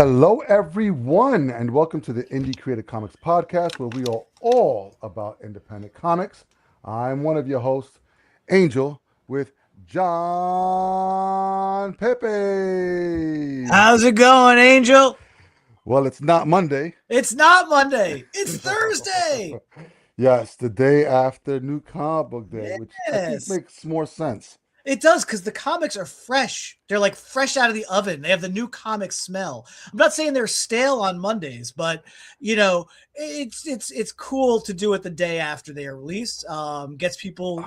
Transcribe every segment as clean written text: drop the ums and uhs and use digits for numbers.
Hello, everyone, and welcome to the Indie Creative Comics Podcast, where we are all about independent comics. I'm one of your hosts, Angel, with John Pepe. How's it going, Angel? Well, it's not Monday. It's not Monday. It's Thursday. Yes, the day after New Comic Book Day, which I think Yes. makes more sense. It does because the comics are fresh. They're like fresh out of the oven. They have the new comic smell. I'm not saying they're stale on Mondays, but it's cool to do it the day after they are released. Gets people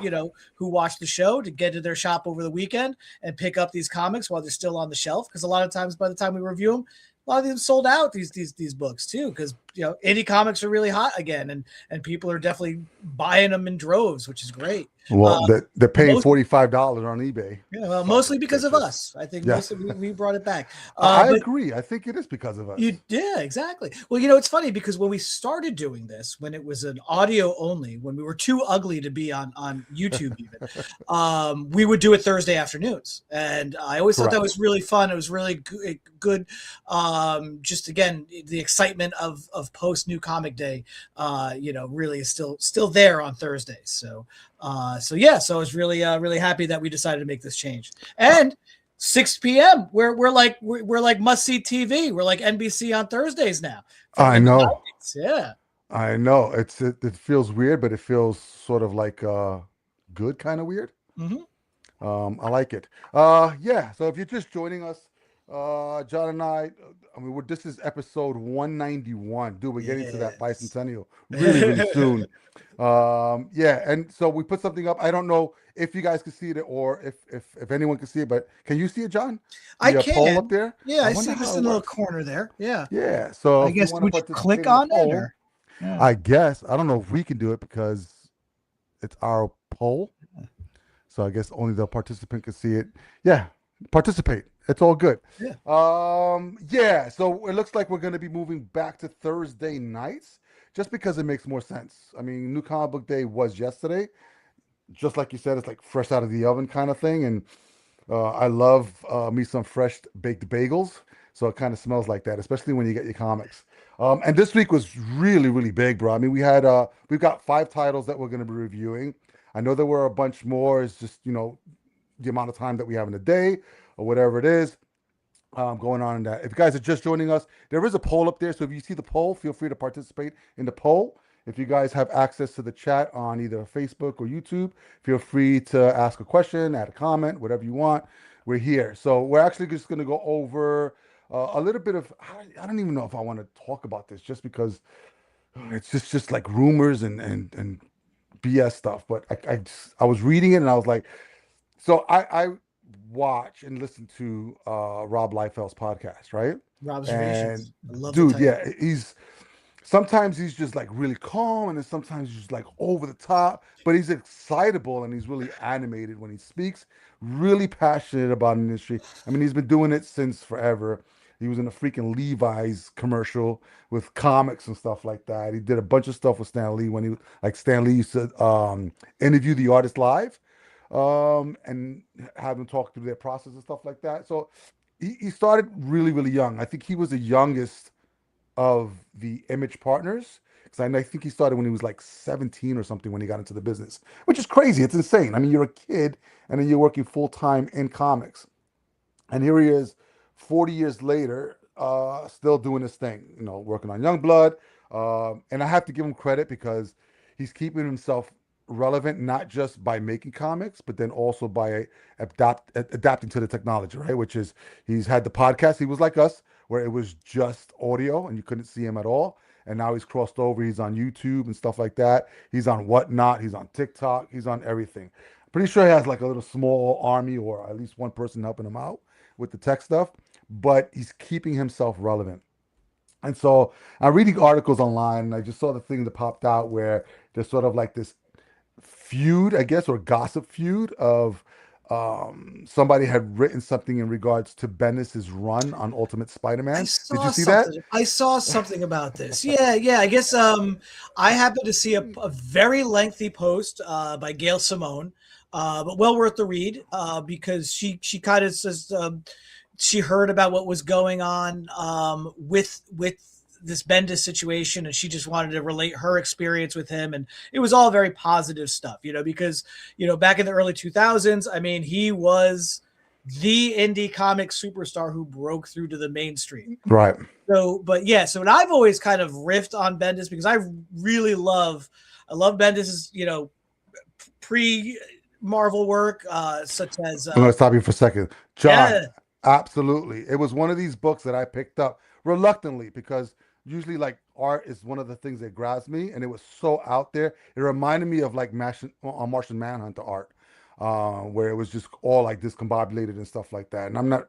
who watch the show to get to their shop over the weekend and pick up these comics while they're still on the shelf. Because a lot of times, by the time we review them, a lot of them sold out. These books too, because indie comics are really hot again, and people are definitely buying them in droves, which is great. Well, they're paying most- $45 on eBay. Yeah, well, mostly because of us. I think Yeah. mostly we brought it back. I But agree. I think it is because of us. yeah, exactly. Well, it's funny because when we started doing this, when it was an audio only, when we were too ugly to be on YouTube even, we would do it Thursday afternoons, and I always thought that Correct. was really fun. It was really good. Just again, the excitement of post New Comic Day, really is still there on Thursdays. So I was really happy that we decided to make this change. And 6 p.m. We're like must see TV. We're like NBC on Thursdays now. I In the know. 90s. Yeah. I know. It feels weird, but it feels sort of like good kind of weird. Hmm. I like it. Yeah. So if you're just joining us, John and this is episode 191. Dude, we're getting to that Yes. bicentennial really, really soon. Yeah, and so we put something up. I don't know if you guys can see it or if anyone can see it, but can you see it, John? I The poll up can. there? Yeah, I wonder see this how in it the little works. corner there. Yeah. Yeah. So I if you guess want to would you participate click in the on it poll, or yeah. I guess I don't know if we can do it because it's our poll. So I guess only the participant can see it. Yeah, participate. It's all good. Yeah. Yeah. So it looks like we're going to be moving back to Thursday nights, just because it makes more sense. I mean, New Comic Book Day was yesterday, just like you said. It's like fresh out of the oven kind of thing, and I love me some fresh baked bagels. So it kind of smells like that, especially when you get your comics. And this week was really, really big, bro. I mean, we've got 5 titles that we're going to be reviewing. I know there were a bunch more. It's just the amount of time that we have in a day or whatever it is going on in that. If you guys are just joining us, there is a poll up there. So if you see the poll, feel free to participate in the poll. If you guys have access to the chat on either Facebook or YouTube, feel free to ask a question, add a comment, whatever you want. We're here. So we're actually just going to go over a little bit of. I don't even know if I want to talk about this, just because it's just like rumors and BS stuff. But I was reading it and I was like, so I watch and listen to Rob Liefeld's podcast, right? And Observations. I love the dude, title. yeah, sometimes he's just like really calm, and then sometimes he's just like over the top, but he's excitable and he's really animated when he speaks, really passionate about an industry. I mean, he's been doing it since forever. He was in a freaking Levi's commercial with comics and stuff like that. He did a bunch of stuff with Stan Lee when Stan Lee used to interview the artist live and have them talk through their process and stuff like that. So he started really, really young. I think he was the youngest of the Image partners, because I think he started when he was like 17 or something when he got into the business, which is crazy. It's insane. I mean, you're a kid and then you're working full time in comics, and here he is, 40 years later, still doing his thing. Working on Youngblood, and I have to give him credit because he's keeping himself relevant, not just by making comics, but then also by adapting to the technology, right? Which is, he's had the podcast. He was like us, where it was just audio and you couldn't see him at all. And now he's crossed over. He's on YouTube and stuff like that. He's on Whatnot. He's on TikTok. He's on everything. Pretty sure he has like a little small army or at least one person helping him out with the tech stuff, but he's keeping himself relevant. And so I'm reading articles online and I just saw the thing that popped out where there's sort of like this feud, I guess, or gossip feud of somebody had written something in regards to Bendis's run on Ultimate I Spider-Man. Did you saw see that? something. I saw something about this. Yeah. I guess I happened to see a very lengthy post by Gail Simone, but well worth the read because she kind of says she heard about what was going on with this Bendis situation, and she just wanted to relate her experience with him, and it was all very positive stuff, because back in the early 2000s, I mean, he was the indie comic superstar who broke through to the mainstream. Right. So, but yeah, so I've always kind of riffed on Bendis because I love Bendis's, pre Marvel work, such as I'm going to stop you for a second. John, yeah. absolutely. It was one of these books that I picked up reluctantly because usually like art is one of the things that grabs me, and it was so out there. It reminded me of like Martian Manhunter art, where it was just all like discombobulated and stuff like that. And I'm not,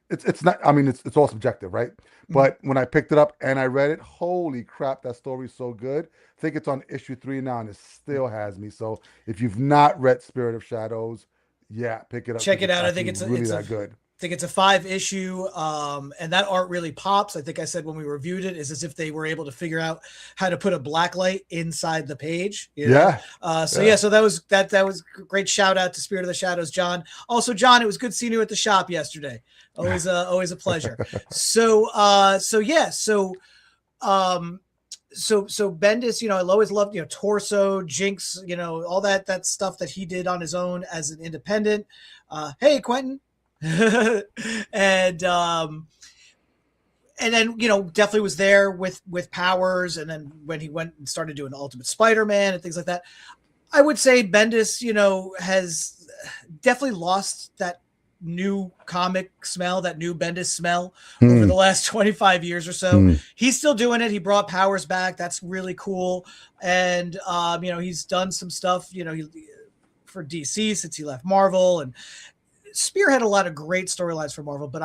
it's not. I mean, it's all subjective, right? But when I picked it up and I read it, holy crap, that story's so good. I think it's on issue 3 now, and it still has me. So if you've not read Spirit of Shadows, yeah, pick it up. Check it out. I think it's really that good. I think it's a 5-issue, and that art really pops. I think I said when we reviewed it, is as if they were able to figure out how to put a black light inside the page. Yeah. So that was great. Shout out to Spirit of the Shadows, John. Also, John, it was good seeing you at the shop yesterday. Always a pleasure. So Bendis, I always loved, Torso, Jinx, all that stuff that he did on his own as an independent. Hey, Quentin. and then definitely was there with Powers, and then when he went and started doing Ultimate Spider-Man and things like that, I would say Bendis has definitely lost that new comic smell, that new Bendis smell over the last 25 years or so. He's still doing it. He brought Powers back. That's really cool. And he's done some stuff for DC since he left Marvel, and spearhead a lot of great storylines for Marvel. But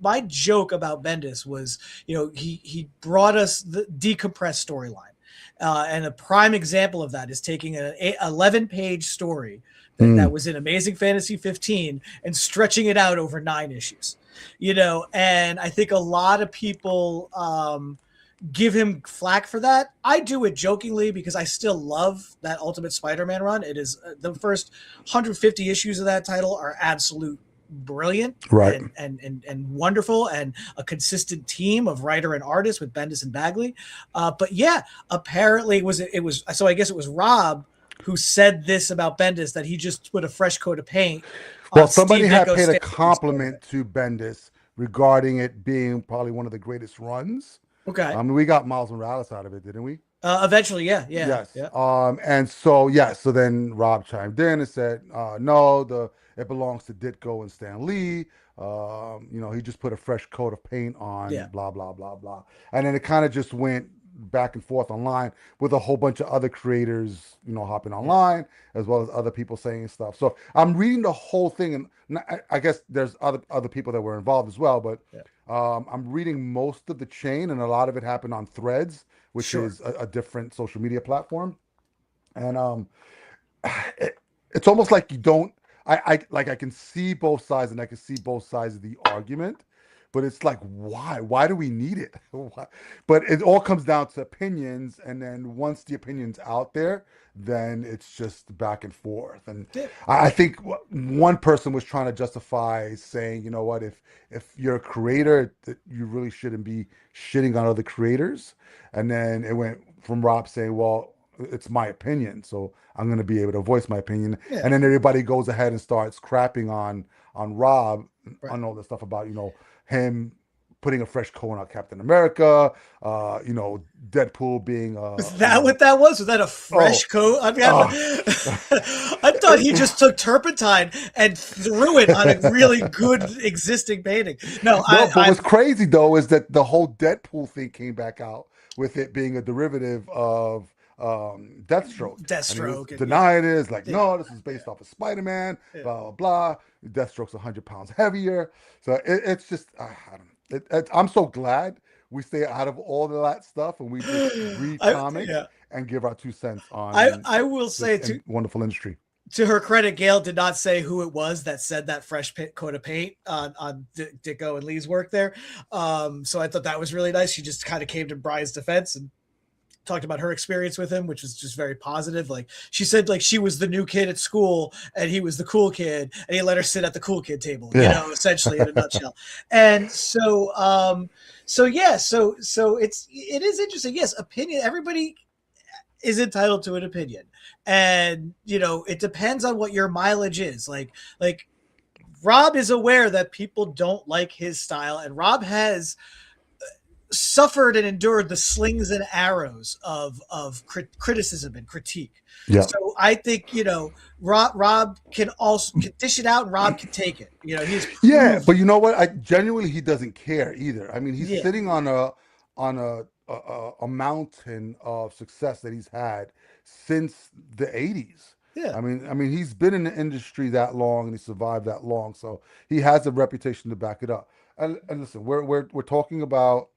my joke about Bendis was, he brought us the decompressed storyline. And a prime example of that is taking an 11-page story that was in Amazing Fantasy 15 and stretching it out over 9 issues, and I think a lot of people give him flack for that. I do it jokingly because I still love that Ultimate Spider-Man run. It is the first 150 issues of that title are absolute brilliant, right, and wonderful, and a consistent team of writer and artist with Bendis and Bagley. But yeah, apparently it was. So I guess it was Rob who said this about Bendis, that he just put a fresh coat of paint. Well, somebody had paid a compliment to Bendis regarding it being probably one of the greatest runs. Okay. I mean, we got Miles Morales out of it, didn't we? Eventually, yeah. Yes. Yeah. And so so then Rob chimed in and said, no, it belongs to Ditko and Stan Lee. He just put a fresh coat of paint on, blah, blah, blah, blah. And then it kind of just went back and forth online with a whole bunch of other creators, hopping online, as well as other people saying stuff. So I'm reading the whole thing, and I guess there's other people that were involved as well, but I'm reading most of the chain, and a lot of it happened on Threads, which is a different social media platform. And it's almost like you don't, I can see both sides, and I can see both sides of the argument, but it's like, why do we need it? But it all comes down to opinions, and then once the opinion's out there, then it's just back and forth. And I think one person was trying to justify saying, if you're a creator, that you really shouldn't be shitting on other creators. And then it went from Rob saying, well, it's my opinion, so I'm going to be able to voice my opinion. And then everybody goes ahead and starts crapping on Rob, on all the stuff about, him putting a fresh coat on Captain America, Deadpool being was that what that was? Was that a fresh coat? I mean, I thought he just took turpentine and threw it on a really good existing painting. But what's crazy though is that the whole Deadpool thing came back out with it being a derivative of Deathstroke. Denied it. It's like, no, this is based off of Spider-Man, blah, blah, blah. Deathstroke's 100 pounds heavier. So it's just, I don't know. I'm so glad we stay out of all of that stuff, and we just read comics and give our 2 cents on I will say to wonderful industry. To her credit, Gail did not say who it was that said that fresh coat of paint on Ditko and Lee's work there. So I thought that was really nice. She just kind of came to Brian's defense and talked about her experience with him, which was just very positive. Like she said, like she was the new kid at school and he was the cool kid, and he let her sit at the cool kid table, you Yeah. know, essentially in a nutshell. And so, so it is interesting. Yes, opinion. Everybody is entitled to an opinion, and you know, it depends on what your mileage is. Like Rob is aware that people don't like his style, and Rob has suffered and endured the slings and arrows of criticism and critique. Yeah. So I think, you know, Rob can also can dish it out, and Rob can take it. You know, he's Yeah, proved. but you know what? I genuinely he doesn't care either. I mean, he's Yeah, sitting on a mountain of success that he's had since the 80s. yeah, I mean, he's been in the industry that long and he survived that long, so he has a reputation to back it up. And listen, we're talking about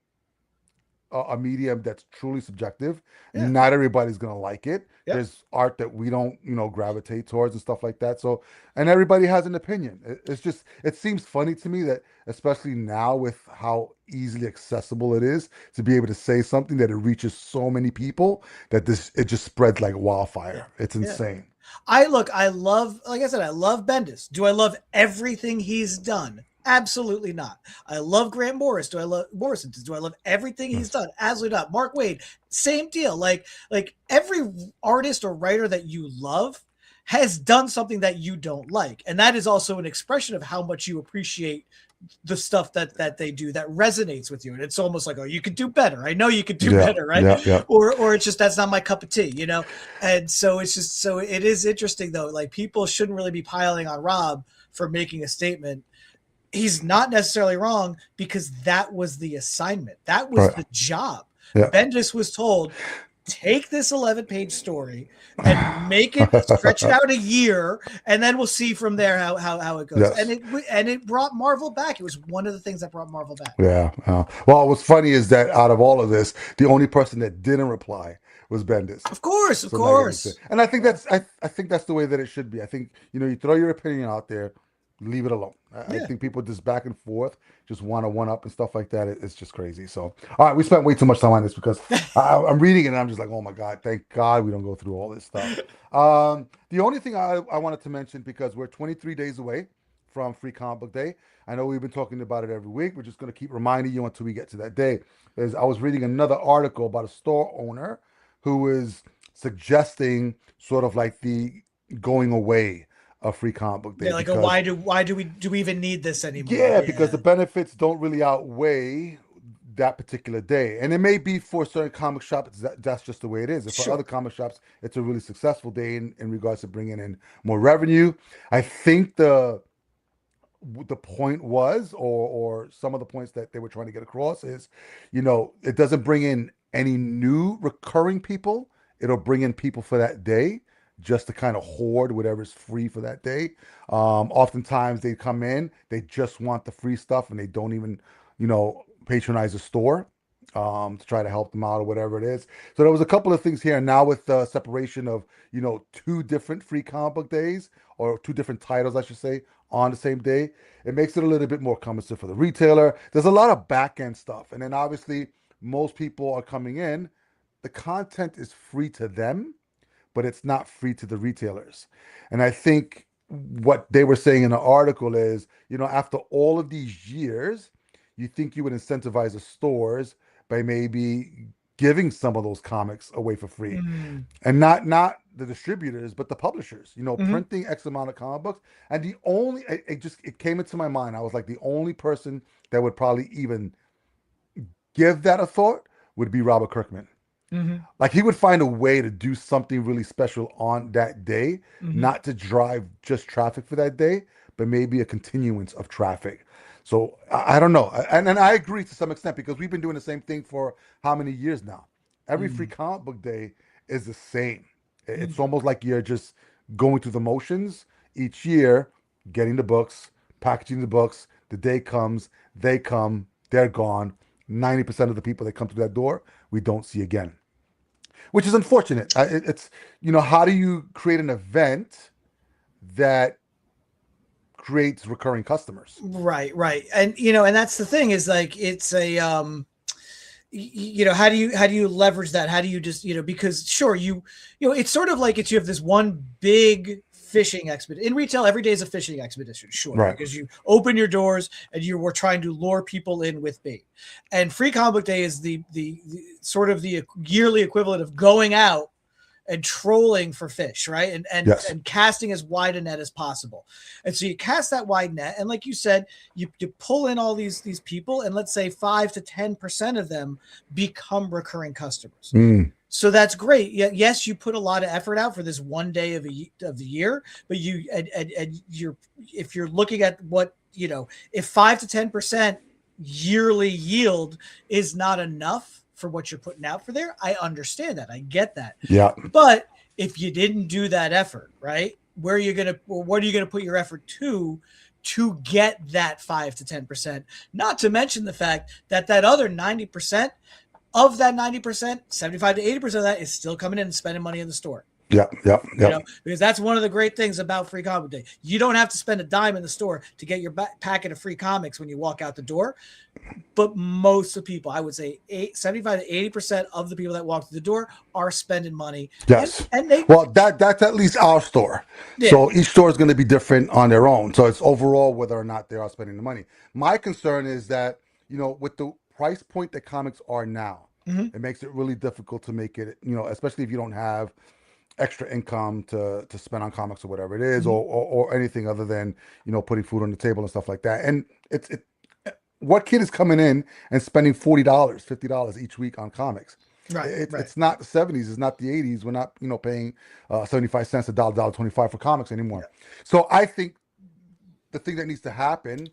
a medium that's truly subjective. yeah, Not everybody's gonna like it. yep, There's art that we don't, gravitate towards and stuff like that. So, and everybody has an opinion. It's just, it seems funny to me that, especially now with how easily accessible it is to be able to say something that it reaches so many people that it just spreads like yeah, wildfire. It's yeah. insane. I love, like I said, I love Bendis. Do I love everything he's done? Absolutely not. I love Grant Morris. Do I love Morrison? Do I love everything he's Yes. done? Absolutely not. Mark Wade, same deal. Like every artist or writer that you love has done something that you don't like, and that is also an expression of how much you appreciate the stuff that they do that resonates with you. And it's almost like, oh, you could do better. I know you could do Yeah, better, right? yeah, yeah. Or it's just that's not my cup of tea, you know. And so it's just, so it is interesting though. Like people shouldn't really be piling on Rob for making a statement. He's not necessarily wrong, because that was the assignment. That was Right. the job. Yeah. Bendis was told, take this 11-page story and make it, stretch it out a year, and then we'll see from there how it goes. Yes. And it brought Marvel back. It was one of the things that brought Marvel back. Yeah. Well, what's funny is that out of all of this, the only person that didn't reply was Bendis. Of course, of So now you get to, course. and I think I think that's the way that it should be. I think, you throw your opinion out there, leave it alone. I Yeah. think people just back and forth, just want to one up and stuff like that. It's just crazy. So, all right, we spent way too much time on this because I'm reading it and I'm just like, oh my god, thank God we don't go through all this stuff. The only thing I wanted to mention, because we're 23 days away from Free Comic Book Day. I know we've been talking about it every week. We're just going to keep reminding you until we get to that day. Is I was reading another article about a store owner who is suggesting sort of like the going away of Free Comic Book Day Yeah, like a because, do we even need this anymore? yeah, because Yeah. the benefits don't really outweigh that particular day. And it may be for certain comic shops that's just the way it is. And for other Sure. comic shops, it's a really successful day in regards to bringing in more revenue. I think the point was, or some of the points that they were trying to get across is, it doesn't bring in any new recurring people. It'll bring in people for that day just to kind of hoard whatever's free for that day. Oftentimes they come in, they just want the free stuff and they don't even, patronize the store to try to help them out or whatever it is. So there was a couple of things here. And now with the separation of, two different free comic book days, or two different titles, I should say, on the same day, it makes it a little bit more cumbersome for the retailer. There's a lot of back end stuff. And then obviously, most people are coming in. The content is free to them, but it's not free to the retailers. And I think what they were saying in the article is, after all of these years, you think you would incentivize the stores by maybe giving some of those comics away for free, Mm. and not the distributors but the publishers, Hmm. printing X amount of comic books. And the only it came into my mind, I was like, the only person that would probably even give that a thought would be Robert Kirkman. Hmm. Like, he would find a way to do something really special on that day, Hmm. not to drive just traffic for that day, but maybe a continuance of traffic. So I don't know. And I agree to some extent, because we've been doing the same thing for how many years now? Every free Mm. comic book day is the same. It's Mm. almost like you're just going through the motions each year, getting the books, packaging the books. The day comes, they come, they're gone. 90% of the people that come through that door, we don't see again, which is unfortunate. It's, how do you create an event that creates recurring customers? Right, right. And you know, and that's the thing, is like it's a how do you leverage that? How do you just, because sure, it's sort of like you have this one big fishing expedition. In retail, every day is a fishing expedition, sure, Right. because you open your doors and you were trying to lure people in with bait. And Free Comic Book Day is the sort of the yearly equivalent of going out and trolling for fish, right? And casting as wide a net as possible. And so you cast that wide net, and like you said, you pull in all these people, and let's say 5 to 10% of them become recurring customers. So that's great. Yes, you put a lot of effort out for this one day of the year, but if you're looking at what, if 5 to 10% yearly yield is not enough for what you're putting out for there, I understand that. I get that. Yeah. But if you didn't do that effort, right, what are you going to put your effort to get that 5 to 10%? Not to mention the fact that other 90%, of that 90%, 75 to 80% of that is still coming in and spending money in the store. Yep. Because that's one of the great things about Free Comic Day. You don't have to spend a dime in the store to get your packet of free comics when you walk out the door. But most of the people, I would say 75 to 80% of the people that walk through the door are spending money. Yes. And they, well, that's at least our store. Yeah. So each store is going to be different on their own. So it's overall whether or not they are spending the money. My concern is that, with the price point that comics are now, it makes it really difficult to make it, especially if you don't have extra income to spend on comics or whatever it is, or anything other than, putting food on the table and stuff like that. And what kid is coming in and spending $40, $50 each week on comics? Right. It's not the 70s. It's not the 80s. We're not, paying 75 cents, $1.25 for comics anymore. Yeah. So I think the thing that needs to happen,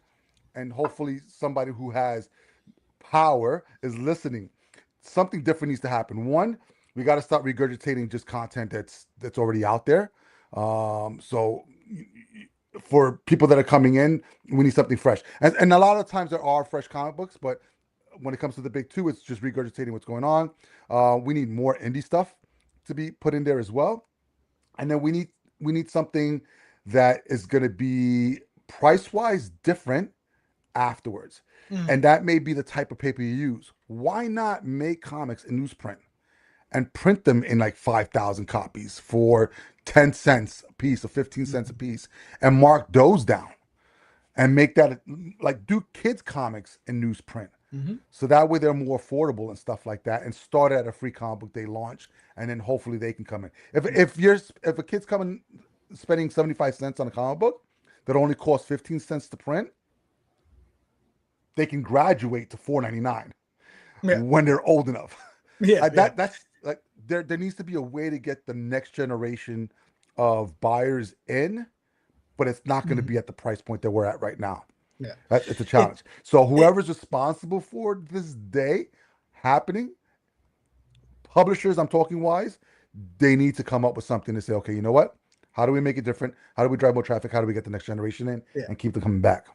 and hopefully somebody who has power is listening, something different needs to happen. One, we got to start regurgitating just content that's already out there. So for people that are coming in, we need something fresh. And a lot of times there are fresh comic books, but when it comes to the big two, it's just regurgitating what's going on. We need more indie stuff to be put in there as well. And then we need something that is going to be price-wise different afterwards. And that may be the type of paper you use. Why not make comics in newsprint and print them in like 5,000 copies for 10 cents a piece or 15 cents a piece, and mark those down and make that, like, do kids comics in newsprint. So that way they're more affordable and stuff like that, and start at a Free Comic Book Day launch, and then hopefully they can come in. If a kid's coming spending 75 cents on a comic book that only costs 15 cents to print, they can graduate to $4.99 when they're old enough. That's like, there needs to be a way to get the next generation of buyers in, but it's not going to be at the price point that we're at right now. Yeah, it's a challenge. So whoever's responsible for this day happening, publishers, I'm talking wise, they need to come up with something to say, okay, you know what? How do we make it different? How do we drive more traffic? How do we get the next generation in and keep them coming back?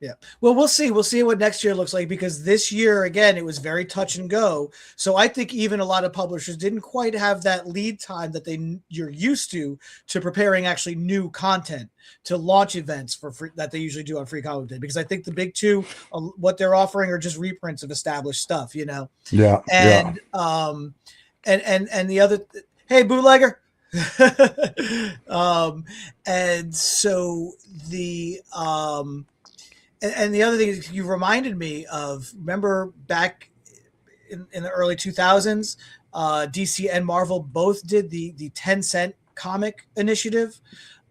Yeah. Well, we'll see. We'll see what next year looks like, because this year, again, it was very touch and go. So I think even a lot of publishers didn't quite have that lead time that you're used to preparing actually new content to launch events for free, that they usually do on Free Comic Day. Because I think the big two, what they're offering are just reprints of established stuff, Yeah. And and the other, hey, bootlegger. And so the and the other thing is, you reminded me of, remember back in the early 2000s, DC and Marvel both did the 10-cent comic initiative.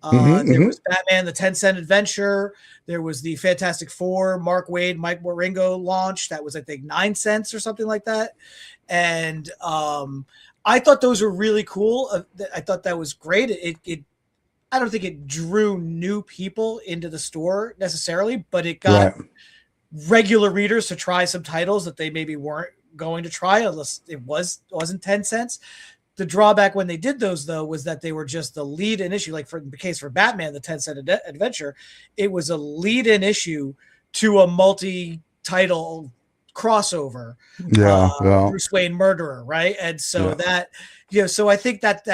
There was Batman, the 10-cent adventure. There was the Fantastic Four, Mark Waid, Mike Wieringo launch. That was, I think, 9 cents or something like that. And I thought those were really cool. I thought that was great. I don't think it drew new people into the store necessarily, but it got regular readers to try some titles that they maybe weren't going to try unless it wasn't 10 cents. The drawback when they did those, though, was that they were just the lead-in issue. Like for the case for Batman, the 10-cent adventure, it was a lead-in issue to a multi-title crossover. Bruce Wayne Murderer, right? And so that, so I think that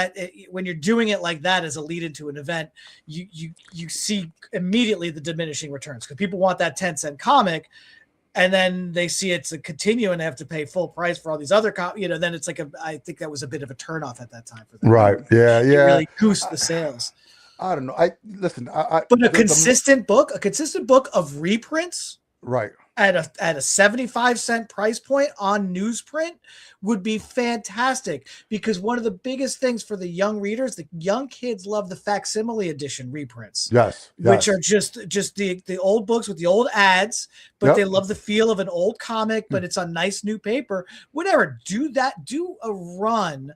when you're doing it like that as a lead into an event, you see immediately the diminishing returns, because people want that 10-cent comic, and then they see it's a continue and they have to pay full price for all these other then it's like I think that was a bit of a turnoff at that time for them. Right. Yeah. It Yeah. really goosed the sales. I don't know. I listen. But a consistent book of reprints, right, at a 75-cent price point on newsprint would be fantastic, because one of the biggest things for the young readers, the young kids, love the facsimile edition reprints. Yes. Which are just the old books with the old ads, but they love the feel of an old comic, but it's on nice new paper. Whatever. Do that. Do a run.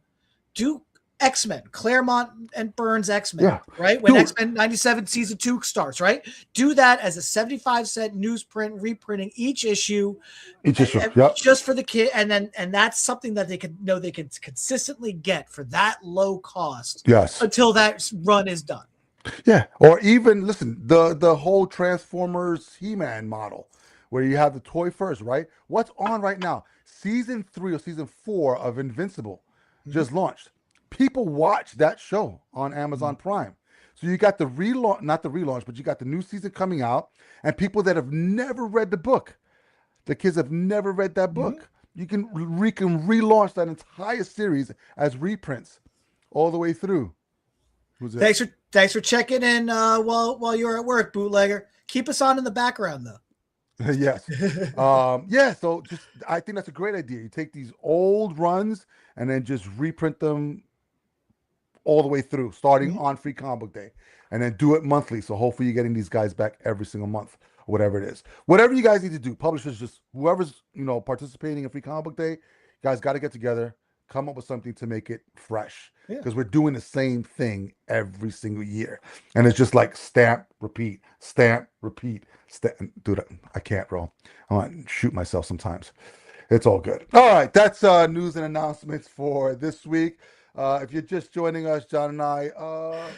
Do X-Men, Claremont and Burns X-Men, right? When X-Men 97 season 2 starts, right? Do that as a 75-cent newsprint, reprinting each issue. Just for the kid, and that's something that they could know they can consistently get for that low cost. Yes. Until that run is done. Yeah. Or even listen, the whole Transformers He-Man model, where you have the toy first, right? What's on right now? Season 3 or season 4 of Invincible just launched. People watch that show on Amazon Prime. So you got the relaunch, not the relaunch, but you got the new season coming out, and people that have never read the book, the kids have never read that book. You can relaunch that entire series as reprints all the way through. Thanks for checking in while you're at work, bootlegger. Keep us on in the background though. Yes. So I think that's a great idea. You take these old runs and then just reprint them all the way through, starting on Free Comic Book Day, and then do it monthly. So hopefully you're getting these guys back every single month, or whatever it is. Whatever you guys need to do, publishers, just whoever's participating in Free Comic Book Day, you guys got to get together, come up with something to make it fresh, because we're doing the same thing every single year, and it's just like stamp, repeat, stamp, repeat. Dude, I can't, bro. I want to shoot myself sometimes. It's all good. All right, that's news and announcements for this week. If you're just joining us, John and I,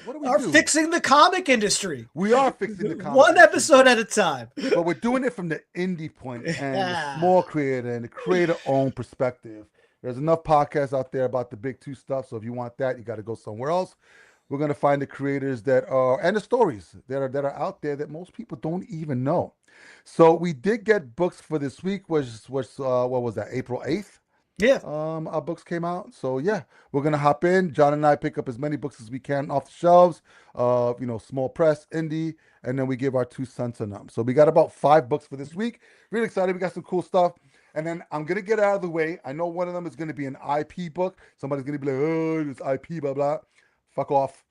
what do we do? Fixing the comic industry. We are fixing the comic one episode at a time. But we're doing it from the indie point and the small creator and the creator-owned perspective. There's enough podcasts out there about the big two stuff, so if you want that, you got to go somewhere else. We're going to find the creators that are, and the stories that are out there that most people don't even know. So we did get books for this week, what was that, April 8th? Yeah. Our books came out. So yeah, we're gonna hop in. John and I pick up as many books as we can off the shelves. Small press, indie, and then we give our 2 cents on them. So we got about 5 books for this week. Really excited. We got some cool stuff. And then I'm gonna get out of the way. I know one of them is gonna be an IP book. Somebody's gonna be like, oh, it's IP, blah blah. Fuck off.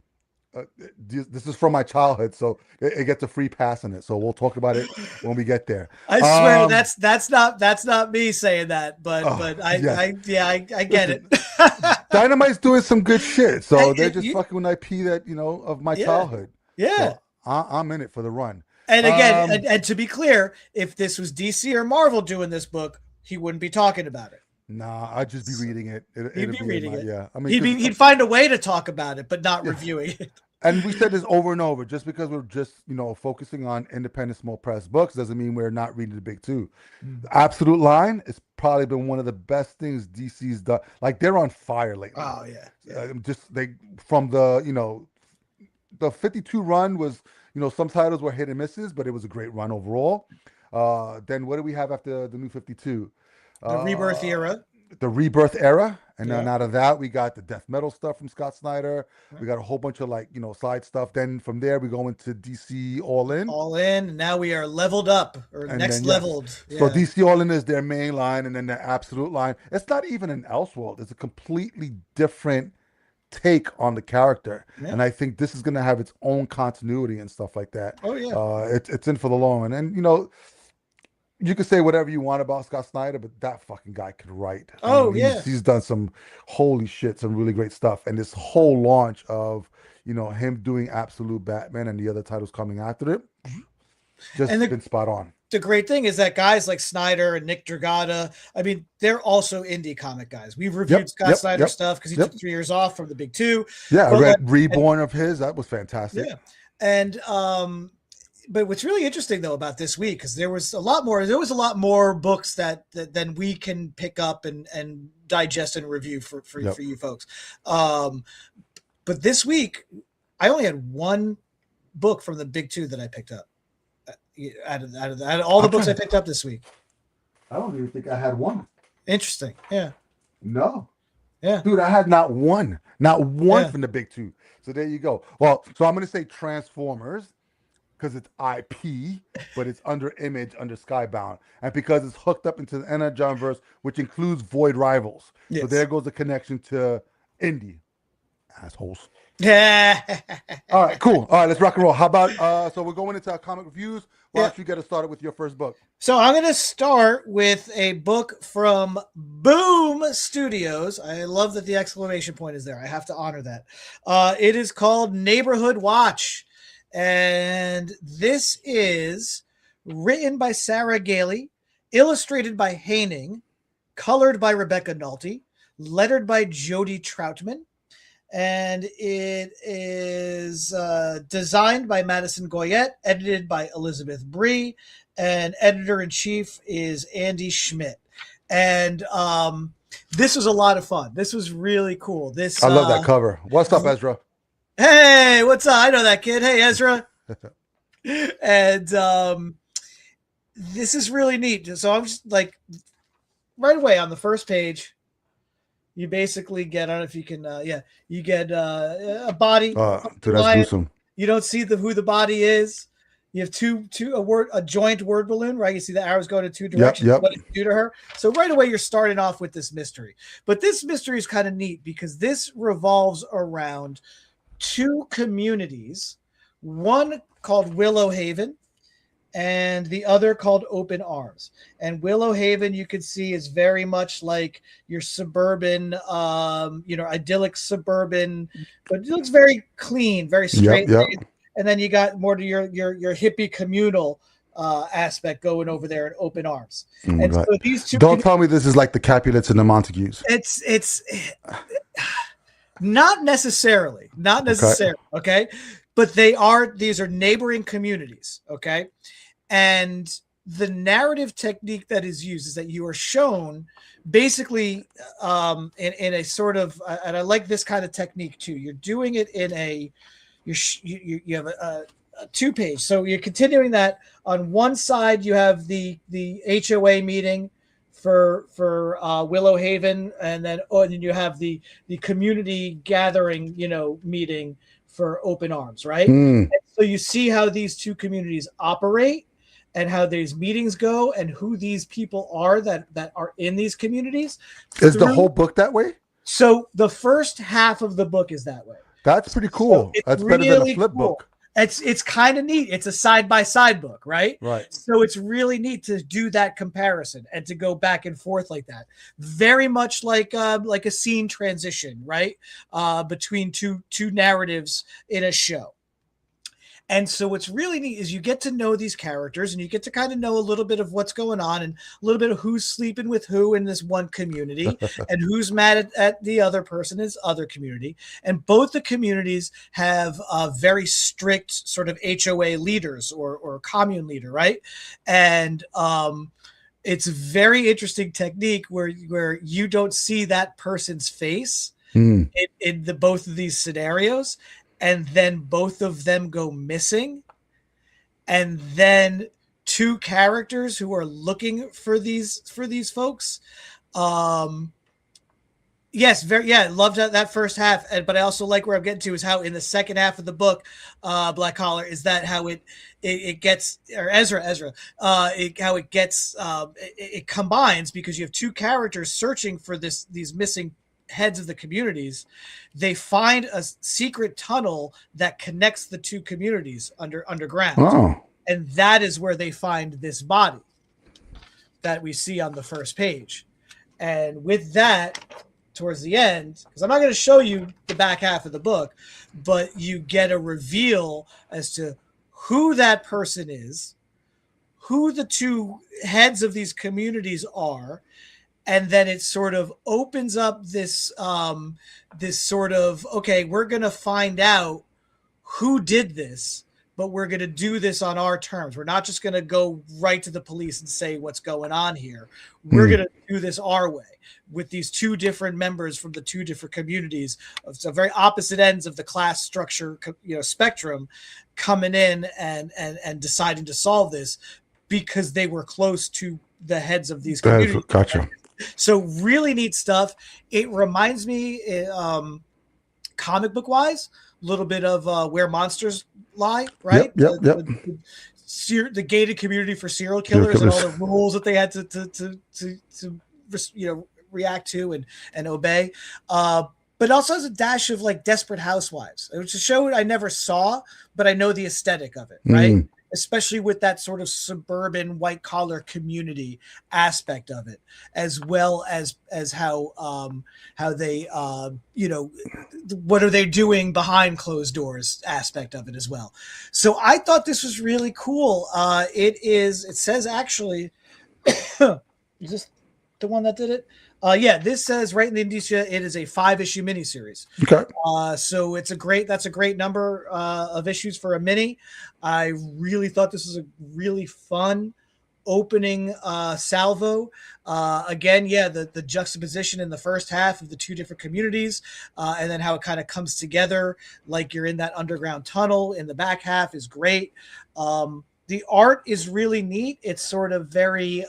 This is from my childhood, so it gets a free pass on it. So we'll talk about it when we get there. I swear that's not me saying that, but I get it. Dynamite's doing some good shit, so they're just fucking with IP that of my childhood. Yeah, so I'm in it for the run. And again, and to be clear, if this was DC or Marvel doing this book, he wouldn't be talking about it. Nah, I'd just be reading it. He'd be reading it. Yeah, I mean, he'd find a way to talk about it, but not reviewing it. And we said this over and over. Just because we're just focusing on independent small press books doesn't mean we're not reading the big two. The Absolute Line has probably been one of the best things DC's done. Like, they're on fire lately. Oh yeah. From the 52 run was some titles were hit and misses, but it was a great run overall. Then what do we have after the new 52? The Rebirth era. The Rebirth era. And then out of that, we got the death metal stuff from Scott Snyder. We got a whole bunch of side stuff. Then from there, we go into DC All In. All In. And now we are leveled up or next leveled. Yeah. So DC All In is their main line, and then the Absolute line. It's not even an Elseworld. It's a completely different take on the character. Yeah. And I think this is going to have its own continuity and stuff like that. Oh, yeah. It's in for the long run. And, you can say whatever you want about Scott Snyder, but that fucking guy could write. He's done some some really great stuff. And this whole launch of, him doing Absolute Batman and the other titles coming after it, been spot on. The great thing is that guys like Snyder and Nick Dragata, I mean, they're also indie comic guys. We've reviewed Scott Snyder stuff because he took 3 years off from the big two. Yeah, I read Reborn of his. That was fantastic. Yeah. And, but what's really interesting though about this week, because there was a lot more books that than we can pick up and digest and review for you folks. But this week, I only had 1 book from the big two that I picked up out of all the books I picked up this week. I don't even think I had one. Interesting. Yeah. No. Yeah. Dude, I had not one Yeah. from the big two. So there you go. Well, so I'm going to say Transformers because it's IP, but it's under Image, under Skybound, and because it's hooked up into the Energon verse, which includes Void Rivals. So there Yes. goes the connection to Indie. Assholes. Yeah. All right, cool. All right, let's rock and roll. How about so we're going into our comic reviews. Why Yeah. don't you get us started with your first book? So I'm going to start with a book from Boom Studios. I love that the exclamation point is there. I have to honor that. It is called Neighborhood Watch. And this is written by Sarah Gailey, illustrated by Haining, colored by Rebecca Nolte, lettered by Jody Troutman, and it is designed by Madison Goyette, edited by Elizabeth Brie, and editor-in-chief is Andy Schmidt. And this was a lot of fun. This was really cool. This I love that cover. What's up, Ezra? Hey, what's up? I know that kid. Hey, Ezra. And this is really neat. So I'm just like, right away on the first page, you basically get, I don't know if you can, you get a body. Dude, that's gruesome. You don't see who the body is. You have a joint word balloon, right? You see the arrows go to two directions. Yep. What it do to her. So right away, you're starting off with this mystery. But this mystery is kind of neat because this revolves around two communities, one called Willow Haven and the other called Open Arms. And Willow Haven, you can see, is very much like your suburban, idyllic suburban, but it looks very clean, very straight. Yep. And then you got more to your hippie communal aspect going over there at Open Arms. Oh and God. So these two, don't tell me this is like the Capulets and the Montagues. It's not necessarily, okay? But these are neighboring communities, okay? And the narrative technique that is used is that you are shown basically in a sort of, and I like this kind of technique too. You're doing it in you have a 2-page. So you're continuing that. On one side, you have the HOA meeting for Willow Haven, and then you have the community gathering, meeting for Open Arms, right? So you see how these two communities operate and how these meetings go and who these people are that are in these communities. Is the whole book that way? So the first half of the book is that way. That's pretty cool. So that's really better than a flip book. It's kind of neat. It's a side-by-side book, right? Right. So it's really neat to do that comparison and to go back and forth like that. Very much like a scene transition, right? Between two narratives in a show. And so what's really neat is you get to know these characters and you get to kind of know a little bit of what's going on and a little bit of who's sleeping with who in this one community and who's mad at the other person in this other community. And both the communities have very strict sort of HOA leaders or commune leader, right? And it's a very interesting technique where you don't see that person's face in both of these scenarios. And then both of them go missing. And then two characters who are looking for these folks. Yes, loved that first half. But I also like where I'm getting to is how in the second half of the book, Black Collar, is that how it gets, or Ezra, how it gets, it combines because you have two characters searching for these missing heads of the communities. They find a secret tunnel that connects the two communities underground. Oh. And that is where they find this body that we see on the first page. And with that, towards the end, because I'm not going to show you the back half of the book, but you get a reveal as to who that person is, who the two heads of these communities are, and then it sort of opens up this sort of, okay, we're going to find out who did this, but we're going to do this on our terms. We're not just going to go right to the police and say what's going on here. We're going to do this our way with these two different members from the two different communities of some very opposite ends of the class structure, spectrum, coming in and deciding to solve this. because they were close to the heads of these communities. Gotcha. So really neat stuff. It reminds me, comic book wise, a little bit of Where Monsters Lie, right? Yep, yep, yep. The gated community for serial Serial killers and all killers. the rules that they had to react to and obey. But also has a dash of like Desperate Housewives. It was a show I never saw, but I know the aesthetic of it, right? Mm. Especially with that sort of suburban white collar community aspect of it, as well as how they what are they doing behind closed doors aspect of it as well. So I thought this was really cool. It says actually, is this the one that did it? Yeah, this says right in the indicia it is a 5-issue miniseries. Okay. So that's a great number of issues for a mini. I really thought this was a really fun opening salvo. Again, yeah, the juxtaposition in the first half of the two different communities, and then how it kind of comes together like you're in that underground tunnel in the back half is great. The art is really neat. It's sort of very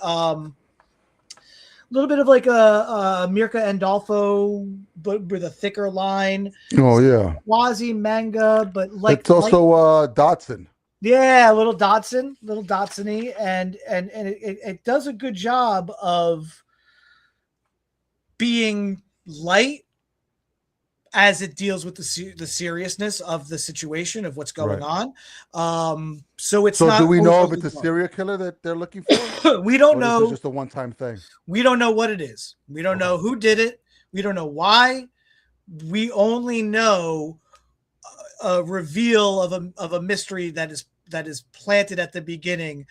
little bit of like a Mirka Andolfo, but with a thicker line. Oh yeah. Quasi manga, but like It's also Dotson. yeah, a little Dotson-y, and it does a good job of being light as it deals with the seriousness of the situation of what's going on. So it's not. Do we know if it's a dark. serial killer that they're looking for? We don't or know. This is just a one-time thing. We don't know what it is. We don't know who did it. We don't know why. We only know a reveal of a mystery that is planted at the beginning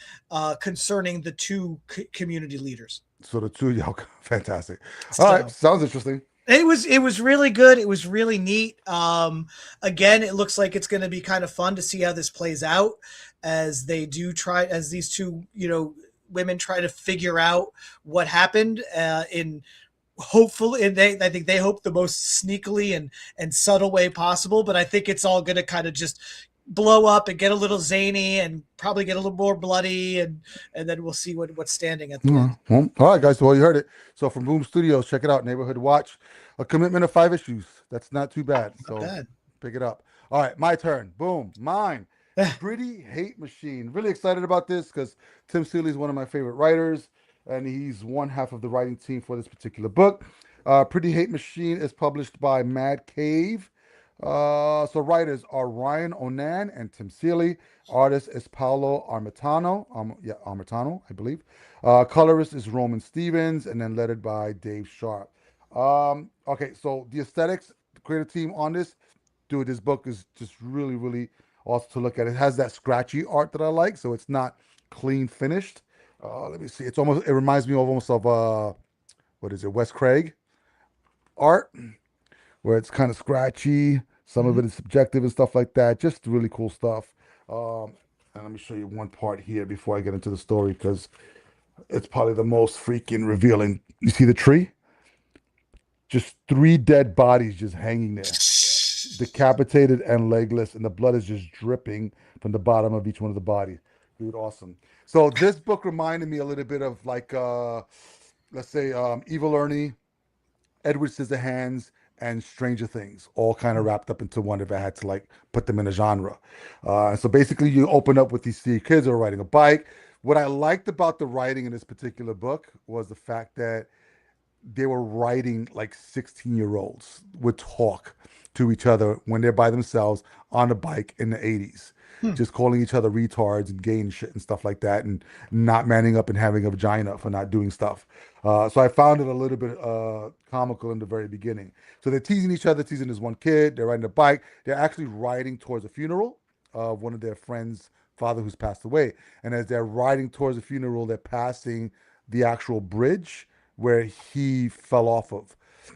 concerning the two community leaders. So the two, yeah, fantastic. So, All right, sounds interesting. It was really good. It was really neat. Again, it looks like it's going to be kind of fun to see how this plays out as these two women try to figure out what happened in hopefully, and I think they hope the most sneakily and subtle way possible. But I think it's all going to kind of just blow up and get a little zany and probably get a little more bloody, and then we'll see what's standing at the end. Well, all right, guys. Well, you heard it. So from Boom Studios, check it out. Neighborhood Watch, a commitment of 5 issues. That's not too bad. Not bad. Pick it up. All right, my turn. Boom, mine. Pretty Hate Machine. Really excited about this because Tim Seeley is one of my favorite writers, and he's one half of the writing team for this particular book. Pretty Hate Machine is published by Mad Cave. So writers are Ryan Onan and Tim Seeley. Artist is Paolo Armitano. Armitano, I believe. Colorist is Roman Stevens, and then lettered by Dave Sharp. Okay, so the aesthetics, the creative team on this, dude, this book is just really, really awesome to look at. It has that scratchy art that I like, so it's not clean finished. Let me see. It reminds me of almost of what is it, Wes Craig art, where it's kind of scratchy. Some of it is subjective and stuff like that. Just really cool stuff. And let me show you one part here before I get into the story because it's probably the most freaking revealing. You see the tree? Just 3 dead bodies just hanging there, decapitated and legless, and the blood is just dripping from the bottom of each one of the bodies. Dude, awesome. So this book reminded me a little bit of like, let's say, Evil Ernie, Edward Scissorhands, and Stranger Things, all kind of wrapped up into one if I had to like put them in a genre. So basically, you open up with these 3 kids who are riding a bike. What I liked about the writing in this particular book was the fact that they were writing like 16-year-olds would talk to each other when they're by themselves on a bike in the 80s. Just calling each other retards and gay and shit and stuff like that, and not manning up and having a vagina for not doing stuff. So I found it a little bit comical in the very beginning. So they're teasing each other, teasing this one kid. They're riding a bike. They're actually riding towards a funeral of one of their friends' father who's passed away. And as they're riding towards the funeral, they're passing the actual bridge where he fell off of.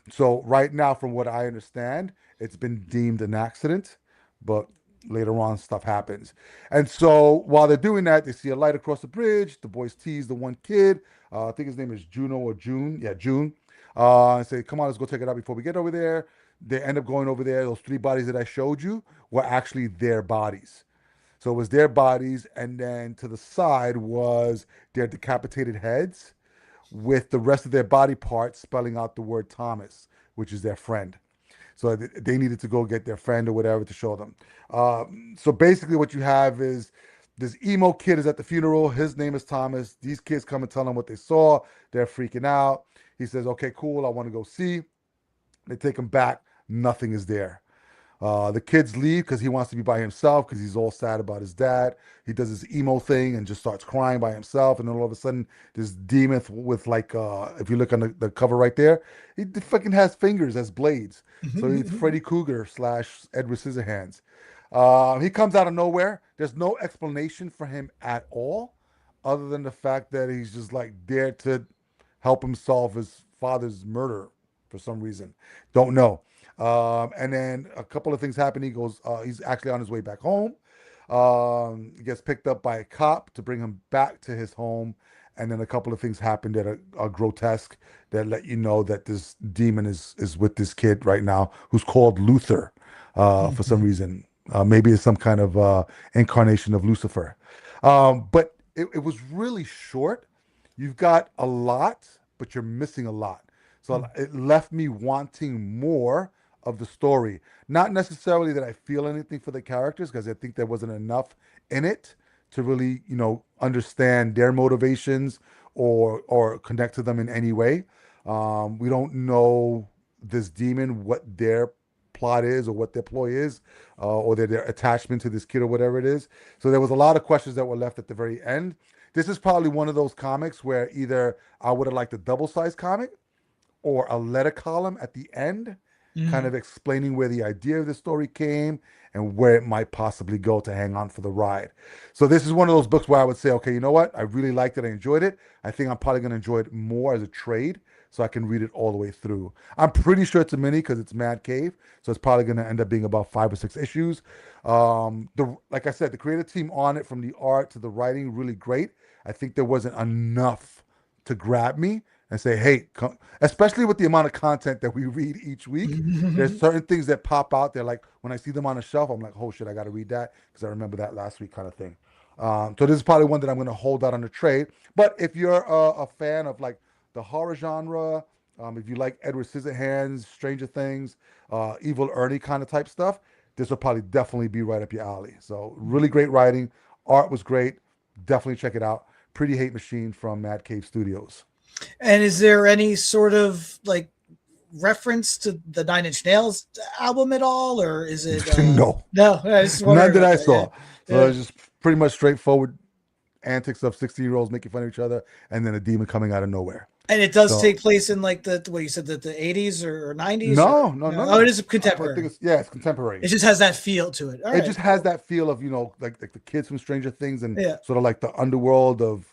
So right now, from what I understand, it's been deemed an accident, but later on stuff happens. And so while they're doing that, they see a light across the bridge. The boys tease the one kid. I think his name is Juno or June. Yeah, June. And say, come on, let's go check it out before we get over there. They end up going over there. Those 3 bodies that I showed you were actually their bodies. So it was their bodies, and then to the side was their decapitated heads with the rest of their body parts spelling out the word Thomas, which is their friend. So they needed to go get their friend or whatever to show them. So basically, what you have is this emo kid is at the funeral. His name is Thomas. These kids come and tell him what they saw. They're freaking out. He says, "Okay, cool. I want to go see." They take him back. Nothing is there. The kids leave because he wants to be by himself because he's all sad about his dad. He does this emo thing and just starts crying by himself. And then all of a sudden, this demon with like, if you look on the cover right there, he fucking has fingers as blades. So he's Freddy Krueger slash Edward Scissorhands. He comes out of nowhere. There's no explanation for him at all, other than the fact that he's just like there to help him solve his father's murder for some reason. Don't know. And then a couple of things happen. He goes, he's actually on his way back home. He gets picked up by a cop to bring him back to his home. And then a couple of things happen that are grotesque that let you know that this demon is with this kid right now who's called Luther for some reason. Maybe it's some kind of incarnation of Lucifer. But it was really short. You've got a lot, but you're missing a lot. So it left me wanting more of the story. Not necessarily that I feel anything for the characters, because I think there wasn't enough in it to really, understand their motivations or connect to them in any way. We don't know this demon, what their plot is or what their ploy is, or their attachment to this kid or whatever it is. So there was a lot of questions that were left at the very end. This is probably one of those comics where either I would have liked a double-sized comic or a letter column at the end, kind of explaining where the idea of the story came and where it might possibly go to hang on for the ride. So this is one of those books where I would say, okay, you know what? I really liked it. I enjoyed it. I think I'm probably going to enjoy it more as a trade so I can read it all the way through. I'm pretty sure it's a mini because it's Mad Cave. So it's probably going to end up being about 5 or 6 issues. Like I said, the creative team on it, from the art to the writing, really great. I think there wasn't enough to grab me and say, hey, come, especially with the amount of content that we read each week. There's certain things that pop out there. Like when I see them on a shelf, I'm like, oh shit, I got to read that because I remember that last week kind of thing. So this is probably one that I'm going to hold out on the trade. But if you're a fan of like the horror genre, if you like Edward Scissorhands, Stranger Things, Evil Ernie kind of type stuff, this will probably definitely be right up your alley. So really great writing. Art was great. Definitely check it out. Pretty Hate Machine from Mad Cave Studios. And is there any sort of like reference to the Nine Inch Nails album at all, or is it no? No, None that I saw. Yeah. So it's just pretty much straightforward antics of 16-year-olds making fun of each other, and then a demon coming out of nowhere. And it does take place in like what you said, that the 80s or 90s? No. Oh, it is contemporary. I think it's contemporary. It just has that feel to it. It just has that feel of, like the kids from Stranger Things and Yeah. sort of like the underworld of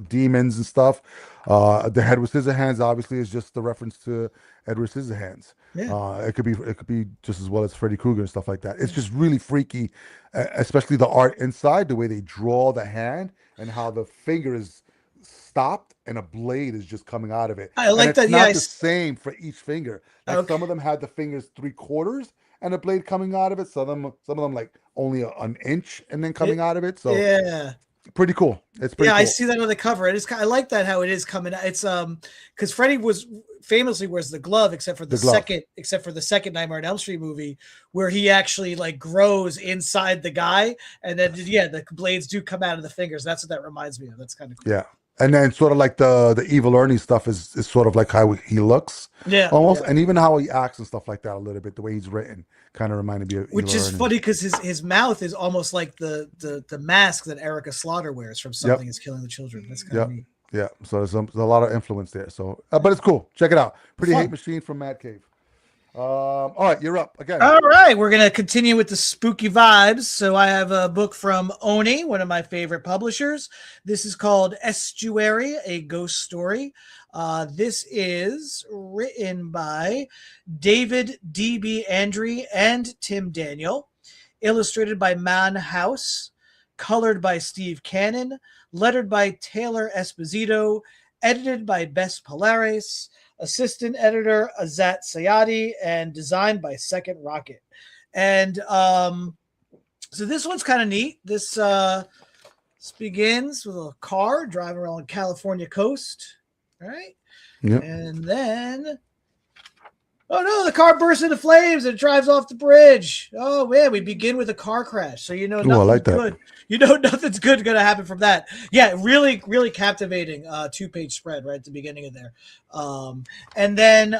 demons and stuff. The head with Scissorhands obviously is just the reference to Edward Scissorhands. Yeah. It could be just as well as Freddy Krueger and stuff like that. It's just really freaky, especially the art inside, the way they draw the hand and how the finger is stopped and a blade is just coming out of it. I like and it's that. not Yeah, the same for each finger. Like some of them had the fingers 3/4 and a blade coming out of it. Some of them like only an inch and then coming out of it. So yeah. Pretty cool. It's pretty cool. I see that on the cover. It is. I like that how it is coming. It's because Freddy was famously wears the glove, except for the second Nightmare on Elm Street movie, where he actually like grows inside the guy, and then the blades do come out of the fingers. That's what that reminds me of. That's kind of cool. Yeah. And then sort of like the Evil Ernie stuff is sort of like how he looks. Yeah. Almost. Yeah. And even how he acts and stuff like that a little bit, the way he's written kind of reminded me of Which Evil is Ernie. funny because his mouth is almost like the mask that Erica Slaughter wears from Something Is Killing the Children. That's kind of neat. Yeah. So there's a lot of influence there. So, but it's cool. Check it out. Pretty Hate Machine from Mad Cave. All right, you're up again. All right, we're gonna continue with the spooky vibes. So I have a book from Oni, one of my favorite publishers. This is called Estuary, a Ghost Story. This is written by David D.B. Andre and Tim Daniel, illustrated by Man House, colored by Steve Cannon, lettered by Taylor Esposito, edited by Bess Polaris, assistant editor Azat Sayadi, and designed by Second Rocket. And So this one's kind of neat. This begins with a car driving around the California coast, right? Yep. And then, oh no, the car bursts into flames and it drives off the bridge. Oh man, we begin with a car crash. So you know Ooh, I nothing's like that. good. You know nothing's good going to happen from that. Yeah, really, really captivating 2-page spread right at the beginning of there. And then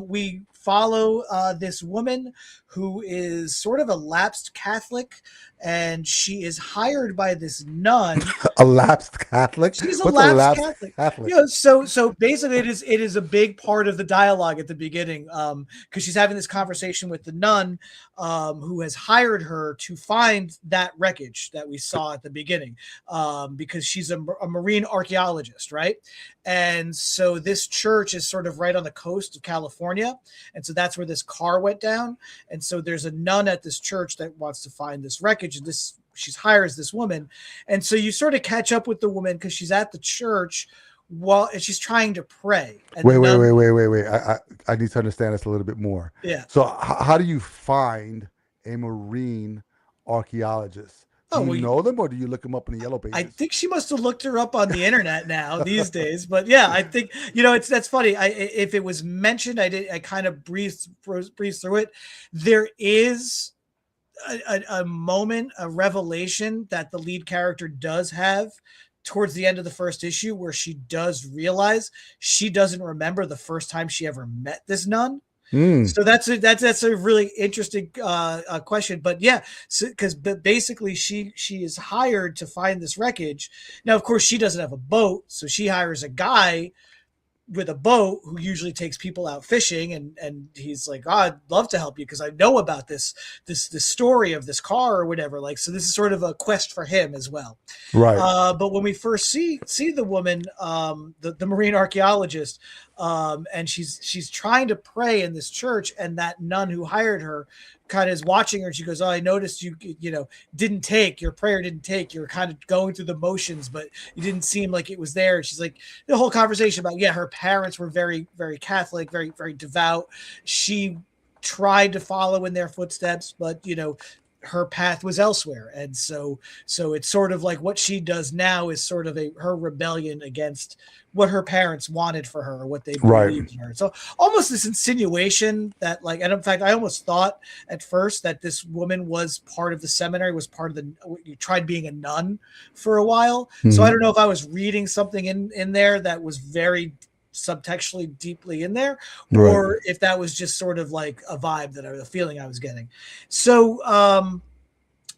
we follow this woman who is sort of a lapsed Catholic, and she is hired by this nun. A lapsed Catholic? She's a What's a lapsed lapsed Catholic. Catholic? You know, so basically it is a big part of the dialogue at the beginning, because she's having this conversation with the nun, who has hired her to find that wreckage that we saw at the beginning, because she's a marine archaeologist, right? And so this church is sort of right on the coast of California, and so that's where this car went down. And so there's a nun at this church that wants to find this wreckage, and she hires this woman. And so you sort of catch up with the woman because she's at the church and she's trying to pray. And Wait. I need to understand this a little bit more. Yeah. So how do you find a marine archaeologist? Do you know them, or do you look them up in the Yellow Pages? I think she must have looked her up on the internet now these days. But yeah, I think that's funny. If it was mentioned, I kind of breezed through it. There is a moment, a revelation that the lead character does have towards the end of the first issue, where she does realize she doesn't remember the first time she ever met this nun. So that's a really interesting question. But yeah, because basically she is hired to find this wreckage. Now, of course, she doesn't have a boat, so she hires a guy with a boat who usually takes people out fishing, and he's like, oh, I'd love to help you because I know about this story of this car or whatever. Like, so this is sort of a quest for him as well. Right. But when we first see the woman, the marine archaeologist, and she's trying to pray in this church, and that nun who hired her kind of is watching her, and she goes, oh, I noticed you your prayer didn't take, you were kind of going through the motions, but you didn't seem like it was there. And she's like, the whole conversation about, her parents were very, very Catholic, very, very devout. She tried to follow in their footsteps, but her path was elsewhere. And so it's sort of like what she does now is sort of her rebellion against what her parents wanted for her, or what they believed in her. So almost this insinuation that, like, and in fact, I almost thought at first that this woman was part of the seminary, was part of you tried being a nun for a while. Mm-hmm. So I don't know if I was reading something in there that was very subtextually deeply in there, or if that was just sort of like a vibe a feeling I was getting.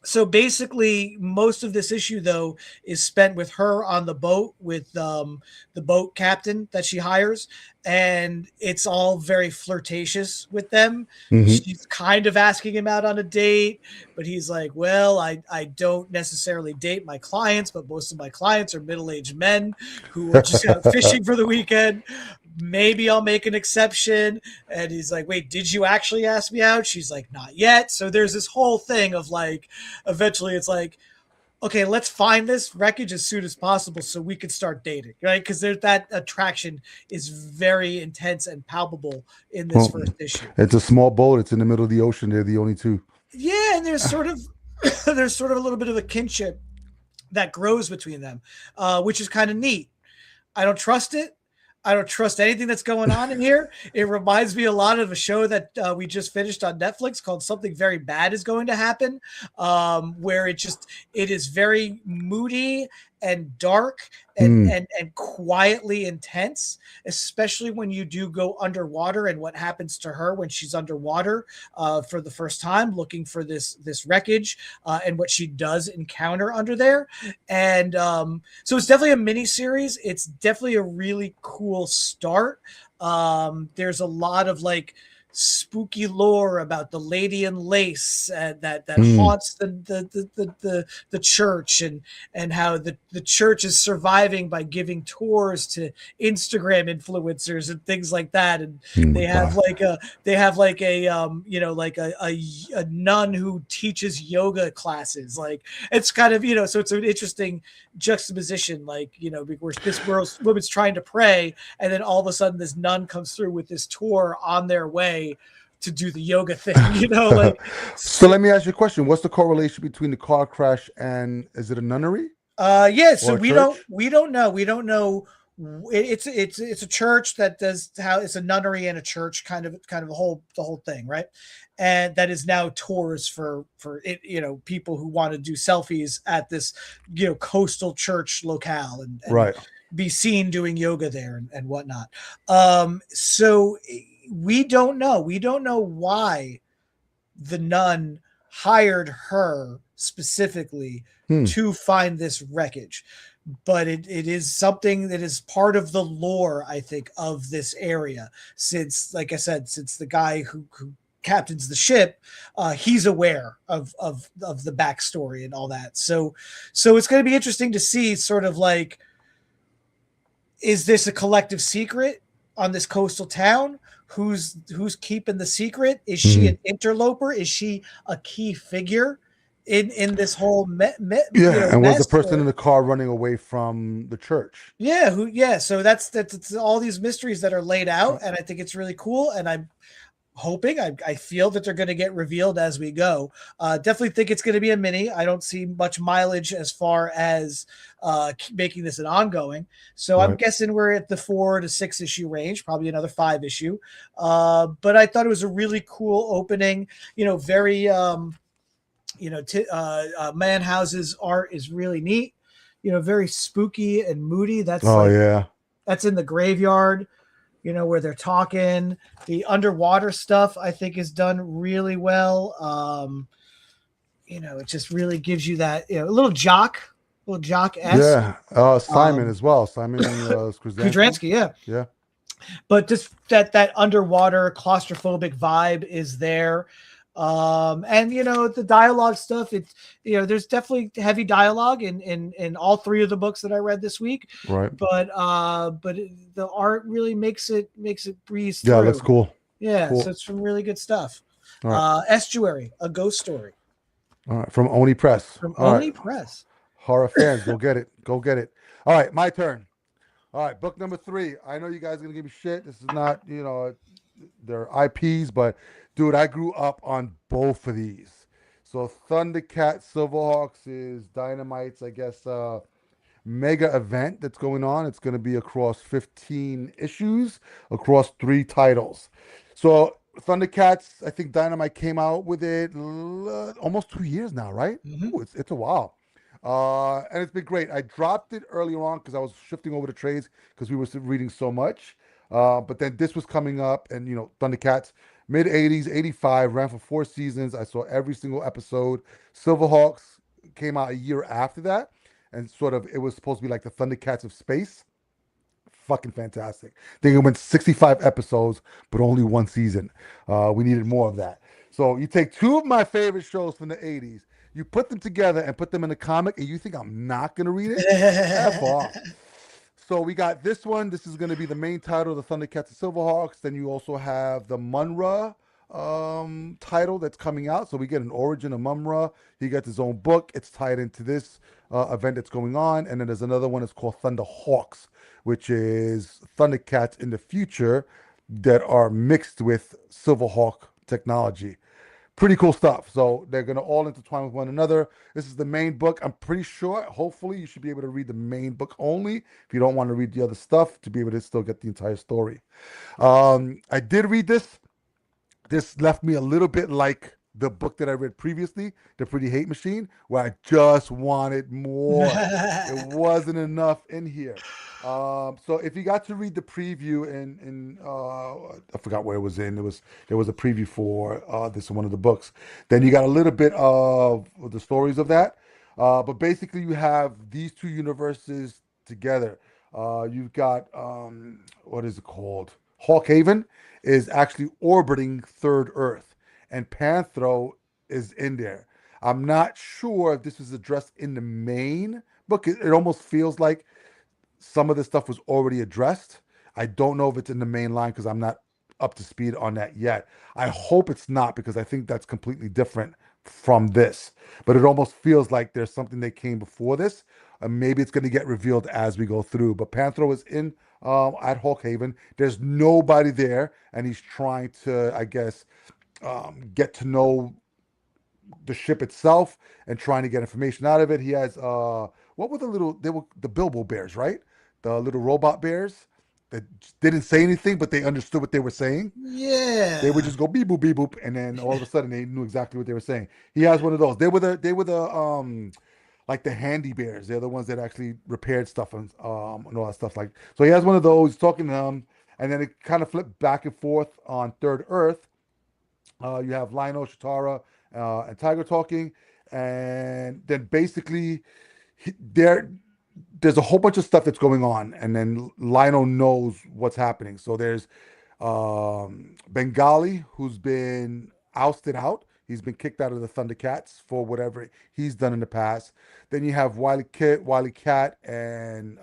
So basically, most of this issue, though, is spent with her on the boat with the boat captain that she hires, and it's all very flirtatious with them. Mm-hmm. She's kind of asking him out on a date, but he's like, well, I don't necessarily date my clients, but most of my clients are middle-aged men who are just out fishing for the weekend. Maybe I'll make an exception. And he's like, wait, did you actually ask me out? She's like, not yet. So there's this whole thing of like, eventually it's like, okay, let's find this wreckage as soon as possible so we can start dating, right? Because that attraction is very intense and palpable in this first issue. It's a small boat. It's in the middle of the ocean. They're the only two. Yeah, and there's sort of a little bit of a kinship that grows between them, which is kind of neat. I don't trust it. I don't trust anything that's going on in here. It reminds me a lot of a show that we just finished on Netflix called Something Very Bad Is Going to Happen, where it is very moody and dark and quietly intense, especially when you do go underwater and what happens to her when she's underwater for the first time looking for this wreckage and what she does encounter under there. And so it's definitely a mini series. It's definitely a really cool start. There's a lot of like spooky lore about the lady in lace that haunts the church, and how the church is surviving by giving tours to Instagram influencers and things like that. And they have a nun who teaches yoga classes. Like, it's kind of, so it's an interesting juxtaposition, like, where this woman's trying to pray, and then all of a sudden this nun comes through with this tour on their way to do the yoga thing, you know, like So let me ask you a question. What's the correlation between the car crash and is it a nunnery yeah, so or a church? we don't know. We don't know. It's a church that does how it's a nunnery and a church kind of the whole thing, right? And that is now tours for it, you know, people who want to do selfies at this, you know, coastal church locale and Right. be seen doing yoga there and whatnot. So we don't know. We don't know why the nun hired her specifically Hmm. to find this wreckage. But it is something that is part of the lore, I think, of this area. Since, like I said, since the guy who captains the ship, he's aware of the backstory and all that. So it's going to be interesting to see, sort of like, is this a collective secret on this coastal town? Who's keeping the secret? Is she Hmm. an interloper? Is she a key figure in this whole you Yeah. know, And was the mess? person in Or the car running away from the church? yeah, who yeah, so that's all these mysteries that are laid out, and I think it's really cool, and I'm hoping, I feel that they're going to get revealed as we go. Definitely think it's going to be a mini. I don't see much mileage as far as making this an ongoing. So I'm Right. guessing we're at the 4 to 6 issue range, probably another 5 issue. But I thought it was a really cool opening. You know, very Manhouse's art is really neat. You know, very spooky and moody. That's Oh like yeah. that's in the graveyard, you know, where they're talking. The underwater stuff, I think, is done really well. You know, it just really gives you that, you know, a little jock esque. Yeah. Simon Um, as well. Simon Skrzansky. Kudransky, yeah, Yeah. but just that underwater claustrophobic vibe is there. And you know, the dialogue stuff, it's, you know, there's definitely heavy dialogue in all three of the books that I read this week, Right. but the art really makes it breeze Yeah. Looks through. cool. Yeah, so Cool. it's some really good stuff. All right. Estuary, a ghost story All right. From Oni Press. from All right. Oni Press. Horror fans, go get it. Go get it. All right. My turn. All right, book number 3. I know you guys are gonna give me shit. This is not, their IPs, but dude, I grew up on both of these. So Thundercat Silverhawks is Dynamite's, I guess, mega event that's going on. It's gonna be across 15 issues, across 3 titles. So Thundercats, I think Dynamite came out with it almost 2 years now, right? Mm-hmm. Ooh, it's a while. And it's been great. I dropped it earlier on because I was shifting over to trades because we were reading so much. But then this was coming up, and Thundercats, mid 80s, 85, ran for 4 seasons. I saw every single episode. Silverhawks came out a year after that, and sort of it was supposed to be like the Thundercats of space. Fucking fantastic. I think it went 65 episodes, but only 1 season. We needed more of that. So you take 2 of my favorite shows from the 80s, you put them together and put them in a comic, and you think I'm not going to read it? F off. So we got this one. This is going to be the main title, the Thundercats and Silverhawks. Then you also have the Munra title that's coming out. So we get an origin of Mumra. He gets his own book. It's tied into this event that's going on. And then there's another one that's called Thunderhawks, which is Thundercats in the future that are mixed with Silverhawk technology. Pretty cool stuff. So they're going to all intertwine with one another. This is the main book. I'm pretty sure, hopefully, you should be able to read the main book only if you don't want to read the other stuff to be able to still get the entire story. I did read this. This left me a little bit like the book that I read previously, The Pretty Hate Machine, where I just wanted more. It wasn't enough in here. So if you got to read the preview in I forgot where it was in. There was a preview for this one of the books. Then you got a little bit of the stories of that. But basically you have these two universes together. You've got what is it called? Hawkhaven is actually orbiting Third Earth, and Panthro is in there. I'm not sure if this was addressed in the main book. It almost feels like some of this stuff was already addressed. I don't know if it's in the main line because I'm not up to speed on that yet. I hope it's not because I think that's completely different from this. But it almost feels like there's something that came before this. Maybe it's going to get revealed as we go through. But Panthro is in at Hulk Haven. There's nobody there, and he's trying to, I guess, get to know the ship itself and trying to get information out of it. He has what were the little they were the Bilbo bears, right? The little robot bears that didn't say anything, but they understood what they were saying. They would Yeah. just go beep boop, and then all of a sudden they knew exactly what they were saying. He has one of those. They were the like the handy bears. They're the ones that actually repaired stuff and all that stuff. Like so, he has one of those. He's talking to them, and then it kind of flipped back and forth on Third Earth. You have Lionel, Shatara, and Tiger talking, and then basically there there's a whole bunch of stuff that's going on, and then Lionel knows what's happening. So there's Bengali, who's been ousted out. He's been kicked out of the Thundercats for whatever he's done in the past. Then you have Wily Cat, and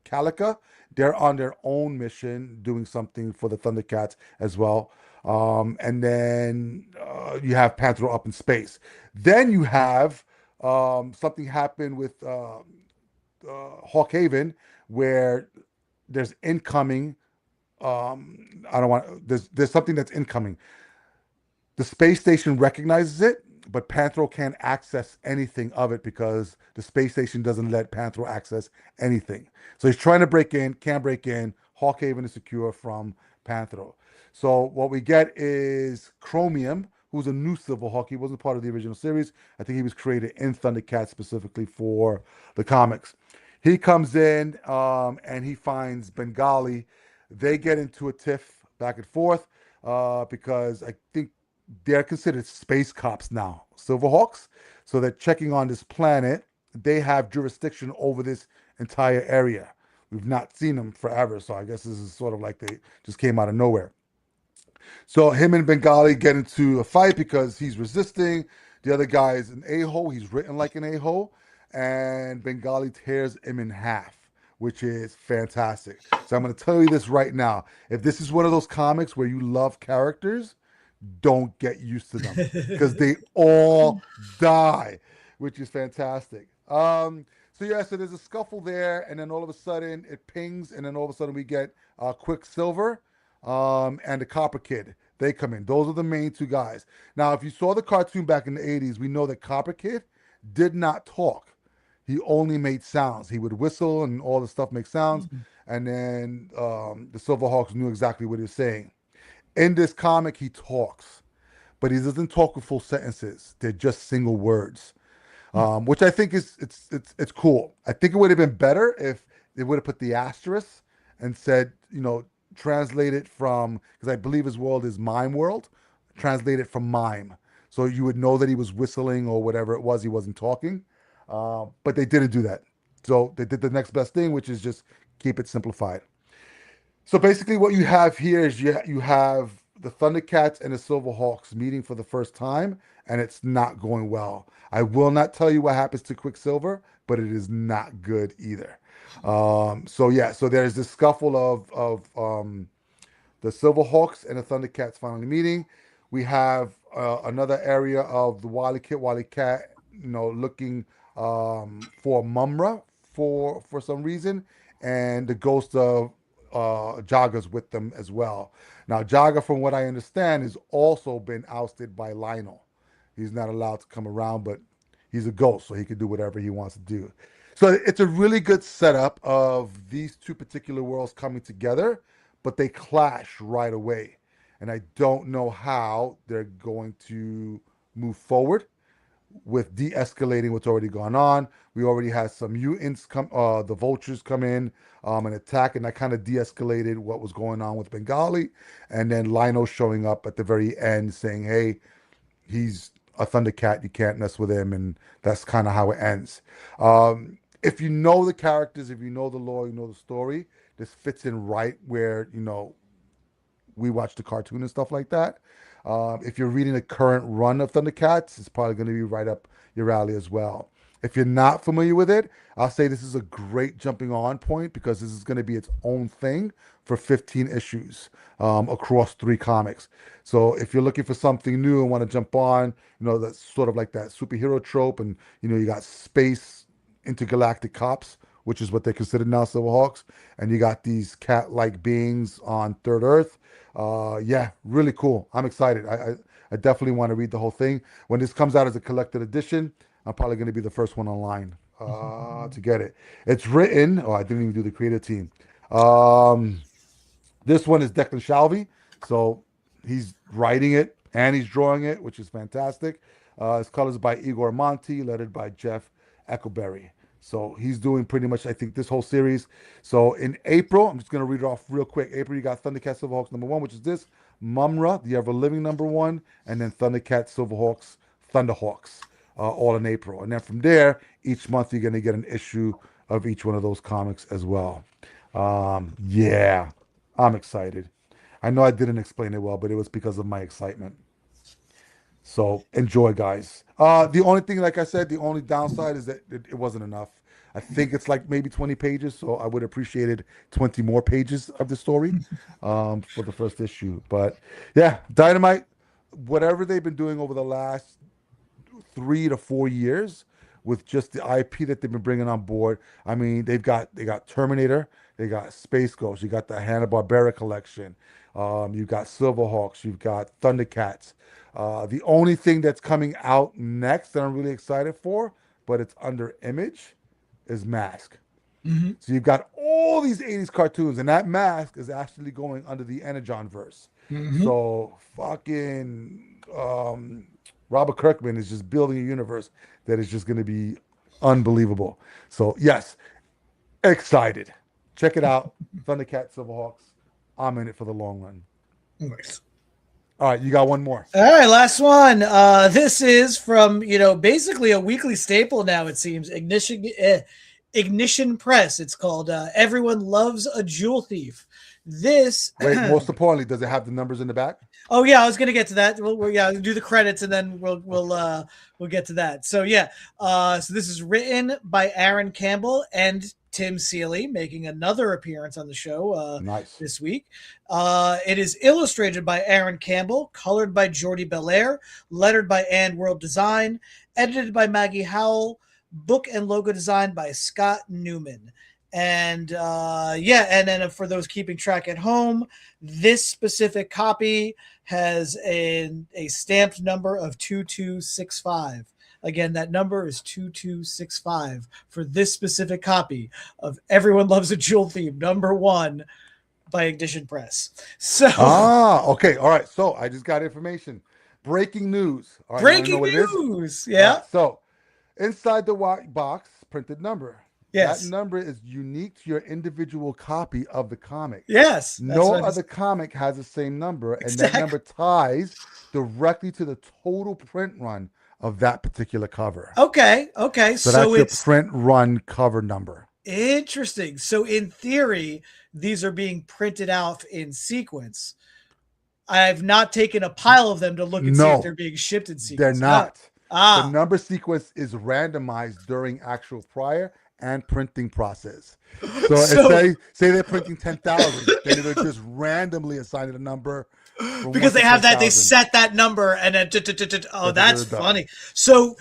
Calica. They're on their own mission, doing something for the Thundercats as well. And then you have Panther up in space. Then you have something happen with Hawk Haven, where there's incoming. I don't want. There's something that's incoming. The space station recognizes it, but Panthro can't access anything of it because the space station doesn't let Panthro access anything. So he's trying to break in, can't break in. Hawkhaven is secure from Panthro. So what we get is Chromium, who's a new Silverhawk. He wasn't part of the original series. I think he was created in Thundercats specifically for the comics. He comes in and he finds Bengali. They get into a tiff back and forth because I think they're considered space cops now, Silverhawks. So they're checking on this planet. They have jurisdiction over this entire area. We've not seen them forever, so I guess this is sort of like they just came out of nowhere. So him and Bengali get into a fight because he's resisting. The other guy is an a-hole. He's written like an a-hole. And Bengali tears him in half, which is fantastic. So I'm going to tell you this right now. If this is one of those comics where you love characters, don't get used to them because they all die, which is fantastic. So yeah, so there's a scuffle there, and then all of a sudden it pings, and then all of a sudden we get Quicksilver and the Copper Kid. They come in. Those are the main two guys. Now, if you saw the cartoon back in the 80s, we know that Copper Kid did not talk. He only made sounds. He would whistle and all the stuff make sounds. And then the Silverhawks knew exactly what he was saying. In this comic, he talks, but he doesn't talk with full sentences. They're just single words, which I think is it's cool. I think it would have been better if they would have put the asterisk and said, translate it from, because I believe his world is mime world, translate it from mime, so you would know that he was whistling or whatever it was. He wasn't talking, but they didn't do that. So they did the next best thing, which is just keep it simplified. So basically, what you have here is you have the Thundercats and the Silverhawks meeting for the first time, and it's not going well. I will not tell you what happens to Quicksilver, but it is not good either. So yeah, so there's this scuffle of the Silverhawks and the Thundercats finally meeting. We have another area of the Wily Cat, looking for Mumra for some reason, and the ghost of Jaga's with them as well. Now, Jaga, from what I understand, has also been ousted by Lionel. He's not allowed to come around, but he's a ghost, so he can do whatever he wants to do. So it's a really good setup of these two particular worlds coming together, but they clash right away. And I don't know how they're going to move forward with de-escalating what's already gone on. We already had some mutants come, the vultures come in and attack, and that kind of de-escalated what was going on with Bengali. And then Lino showing up at the very end saying, "Hey, he's a Thundercat. You can't mess with him," and that's kind of how it ends. If you know the characters, if you know the lore, you know the story, this fits in right where we watch the cartoon and stuff like that. If you're reading the current run of Thundercats, it's probably going to be right up your alley as well. If you're not familiar with it, I'll say this is a great jumping on point because this is going to be its own thing for 15 issues across 3 comics. So if you're looking for something new and want to jump on, that's sort of like that superhero trope, and you got space intergalactic cops which is what they consider now Silverhawks, and you got these cat-like beings on Third Earth. Yeah, really cool. I'm excited. I definitely want to read the whole thing. When this comes out as a collected edition, I'm probably going to be the first one online to get it. It's written. Oh, I didn't even do the creative team. Um, this one is Declan Shalvey, so he's writing it and he's drawing it, which is fantastic. His colors by Igor Monti, lettered by Jeff Eckleberry. So he's doing pretty much, I think, this whole series. So in April, I'm just going to read it off real quick. April, you got Thundercat Silverhawks #1, which is this. Mumra, the Ever Living #1, and then Thundercat Silverhawks, Thunderhawks, all in April. And then from there, each month you're going to get an issue of each one of those comics as well. Yeah, I'm excited. I know I didn't explain it well, but it was because of my excitement. So enjoy, guys. The only thing, like I said, the only downside is that it wasn't enough. I think it's like maybe 20 pages, so I would have appreciated 20 more pages of the story for the first issue. But yeah, Dynamite, whatever they've been doing over the last 3 to 4 years with just the IP that they've been bringing on board. I mean, they got Terminator, they got Space Ghost, you got the Hanna-Barbera collection, you've got Silverhawks, you've got Thundercats. The only thing that's coming out next that I'm really excited for, but it's under Image, is Mask. Mm-hmm. So you've got all these 80s cartoons, and that Mask is actually going under the Energon verse. Mm-hmm. So fucking Robert Kirkman is just building a universe that is just going to be unbelievable. So yes, excited. Check it out, Thundercat Silverhawks. I'm in it for the long run. Nice. All right, you got one more. All right, last one. This is from, basically a weekly staple now, it seems. Ignition Press. It's called Everyone Loves a Jewel Thief. This. Wait, most importantly, does it have the numbers in the back? Oh yeah, I was gonna get to that. We'll do the credits and then we'll get to that. So yeah, so this is written by Aaron Campbell and Tim Seeley, making another appearance on the show Nice. this week. It is illustrated by Aaron Campbell, colored by Jordi Belair, lettered by And World Design, edited by Maggie Howell, book and logo designed by Scott Newman. And and then for those keeping track at home, this specific copy has a stamped number of 2265. Again, that number is 2265 for this specific copy of Everyone Loves a Jewel Thief #1 by Ignition Press. So okay, all right. So I just got information. Breaking news. All right, breaking news. Yeah. Right, so inside the white box, printed number. Yes. That number is unique to your individual copy of the comic. Yes. No other comic has the same number, and that number ties directly to the total print run of that particular cover. Okay. So that's your print run cover number. Interesting. So in theory, these are being printed out in sequence. I've not taken a pile of them to look and see if they're being shipped in sequence. They're not. No. The number sequence is randomized during actual prior and printing process. So say they're printing 10,000, they're just randomly assigning a number because they have 10, that 000. They set that number and then that's funny. So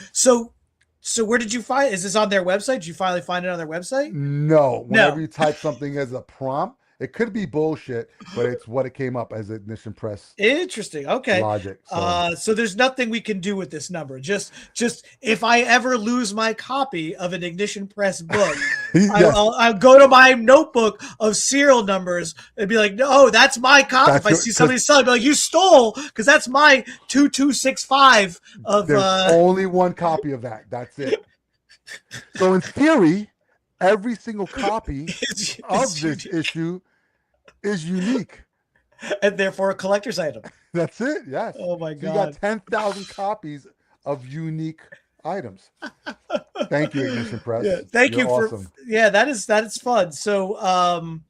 where did you find? Is this on their website? Did you finally find it on their website? No. Whenever you type something as a prompt, it could be bullshit, but it's what it came up as Ignition Press. Interesting. Okay. Logic. So there's nothing we can do with this number. Just if I ever lose my copy of an Ignition Press book, yes. I'll go to my notebook of serial numbers and be like, no, that's my copy. If I see somebody selling, I'll be like, you stole, because that's my 2265 of. There's only one copy of that. That's it. So in theory, every single copy of this issue is unique. And therefore a collector's item. That's it, yes. Oh my God. So you got 10,000 copies of unique items. Thank you, Ignition Press. Yeah, thank you for awesome. Yeah, that is fun. So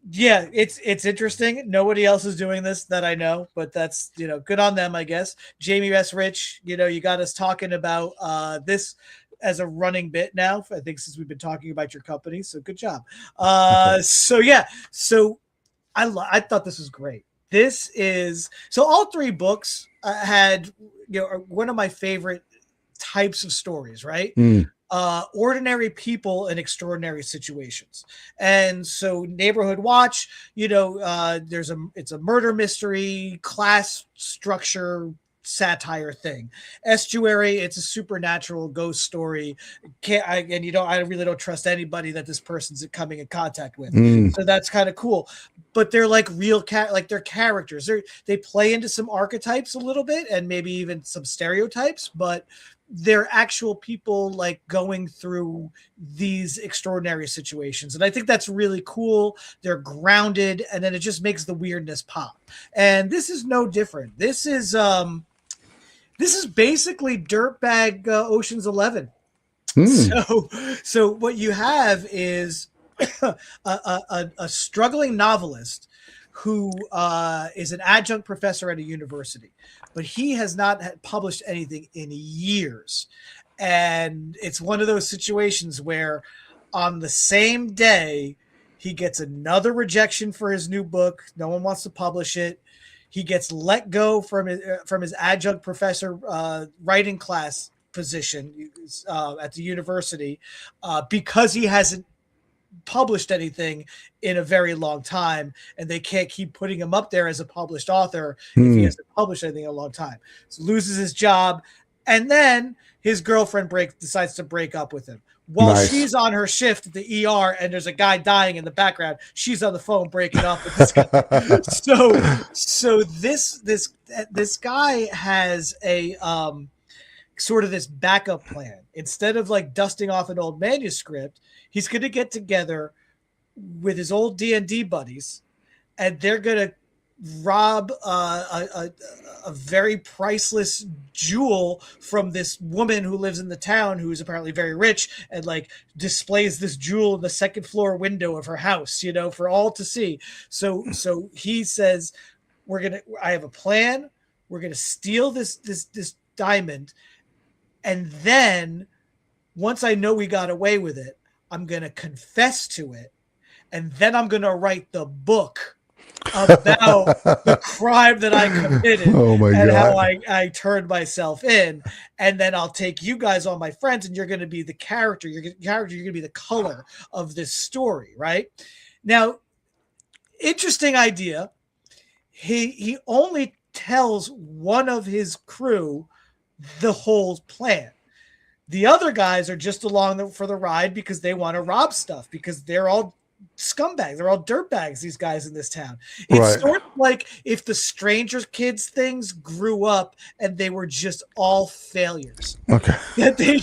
yeah, it's interesting. Nobody else is doing this that I know, but that's good on them, I guess. Jamie S. Rich, you got us talking about this as a running bit now, I think, since we've been talking about your company. So good job. So yeah, so I thought this was great. This is so all three books had are one of my favorite types of stories, right? ordinary people in extraordinary situations. And so Neighborhood Watch, it's a murder mystery, class structure satire thing. Estuary, it's a supernatural ghost story. I really don't trust anybody that this person's coming in contact with. So that's kind of cool. But they're like they're characters. They play into some archetypes a little bit and maybe even some stereotypes, but they're actual people like going through these extraordinary situations. And I think that's really cool. They're grounded, and then it just makes the weirdness pop. And this is no different. This is basically Dirtbag Ocean's 11. So what you have is a struggling novelist who is an adjunct professor at a university, but he has not published anything in years. And it's one of those situations where on the same day, he gets another rejection for his new book. No one wants to publish it. He gets let go from his adjunct professor writing class position at the university because he hasn't published anything in a very long time, and they can't keep putting him up there as a published author if he hasn't published anything in a long time. So loses his job, and then his girlfriend decides to break up with him. While she's on her shift at the ER and there's a guy dying in the background, she's on the phone breaking up with this guy. so this guy has a sort of this backup plan. Instead of like dusting off an old manuscript, he's going to get together with his old D&D buddies, and they're going to rob a very priceless jewel from this woman who lives in the town, who is apparently very rich, and like displays this jewel in the second floor window of her house, for all to see. So he says, I have a plan. We're going to steal this diamond. And then once I know we got away with it, I'm going to confess to it. And then I'm going to write the book about the crime that I committed and how I turned myself in. And then I'll take you guys, all my friends, and you're going to be the character. You're going to be the color of this story, right? Now, interesting idea. He only tells one of his crew the whole plan. The other guys are just along for the ride because they want to rob stuff, because they're all scumbags. They're all dirtbags, these guys in this town. It's sort of like if the Stranger Kids things grew up and they were just all failures. Okay. That they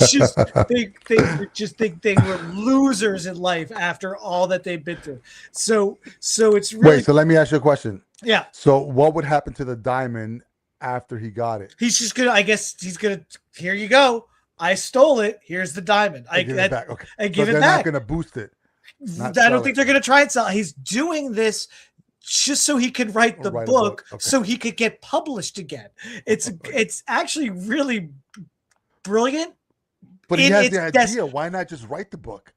just think they were losers in life after all that they've been through. So it's really... Wait, so let me ask you a question. Yeah. So what would happen to the diamond after he got it? He's just gonna, I guess he's gonna, here you go. I stole it. Here's the diamond. I give it back. Okay. I give it back. They're not going to boost it. I don't think they're going to try and sell it. He's doing this just so he can write the book, so he could get published again. It's actually really brilliant. But he has the idea. Why not just write the book?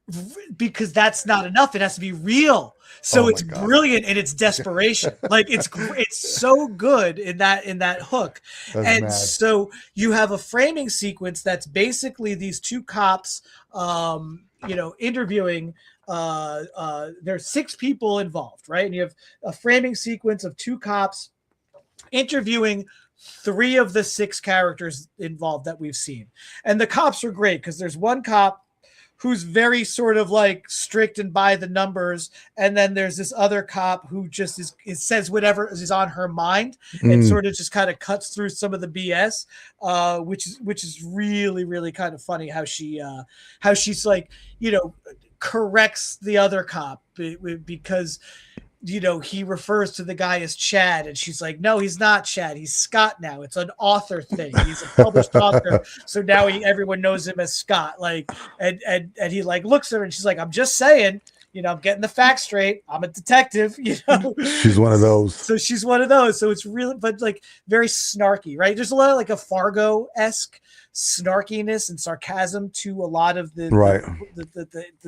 Because that's not enough. It has to be real. So it's brilliant in its desperation. Like it's so good in that hook. That's and mad. So you have a framing sequence that's basically these two cops, interviewing. There's 6 people involved, right? And you have a framing sequence of 2 cops interviewing 3 of the 6 characters involved that we've seen. And the cops are great because there's one cop who's very sort of like strict and by the numbers, and then there's this other cop who just says whatever is on her mind and sort of just kind of cuts through some of the BS, which is really, really kind of funny how she's like, corrects the other cop because he refers to the guy as Chad, and she's like, no, he's not Chad. He's Scott now. It's an author thing. He's a published author. So now everyone knows him as Scott. Like, and he like looks at her and she's like, I'm just saying, I'm getting the facts straight. I'm a detective, She's one of those. So she's one of those. So it's really, but like very snarky, right? There's a lot of like a Fargo-esque snarkiness and sarcasm to a lot of the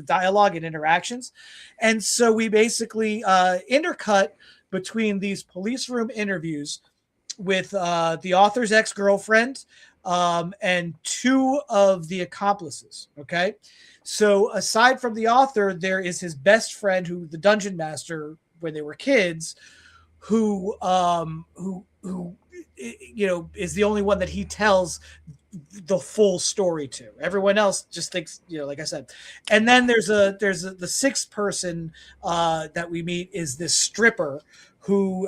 dialogue and interactions. And so we basically intercut between these police room interviews with the author's ex-girlfriend, and two of the accomplices. Okay. So aside from the author, there is his best friend, who the dungeon master when they were kids, who is the only one that he tells the full story to. Everyone else just thinks, like I said. And then the sixth person that we meet is this stripper who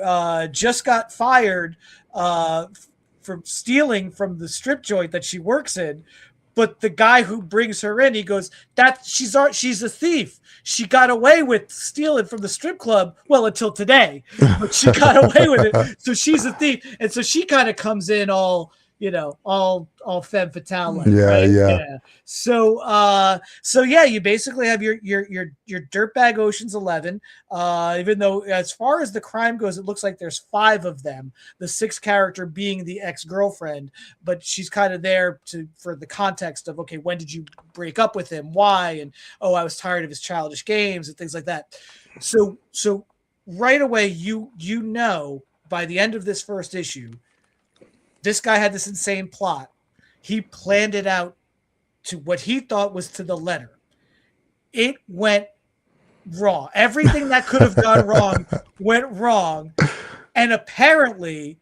just got fired for stealing from the strip joint that she works in. But the guy who brings her in, he goes, "That she's a thief. She got away with stealing from the strip club. Well, until today, but she got away with it. So she's a thief." And so she kind of comes in all femme fatale, like, Yeah, right? yeah. So yeah, you basically have your dirtbag Ocean's 11. Even though, as far as the crime goes, it looks like there's 5 of them. The 6th character being the ex-girlfriend, but she's kind of there for the context of, okay, when did you break up with him? Why? And I was tired of his childish games and things like that. So right away, you know by the end of this first issue, this guy had this insane plot. He planned it out to what he thought was to the letter. It went wrong. Everything that could have gone wrong went wrong. And apparently,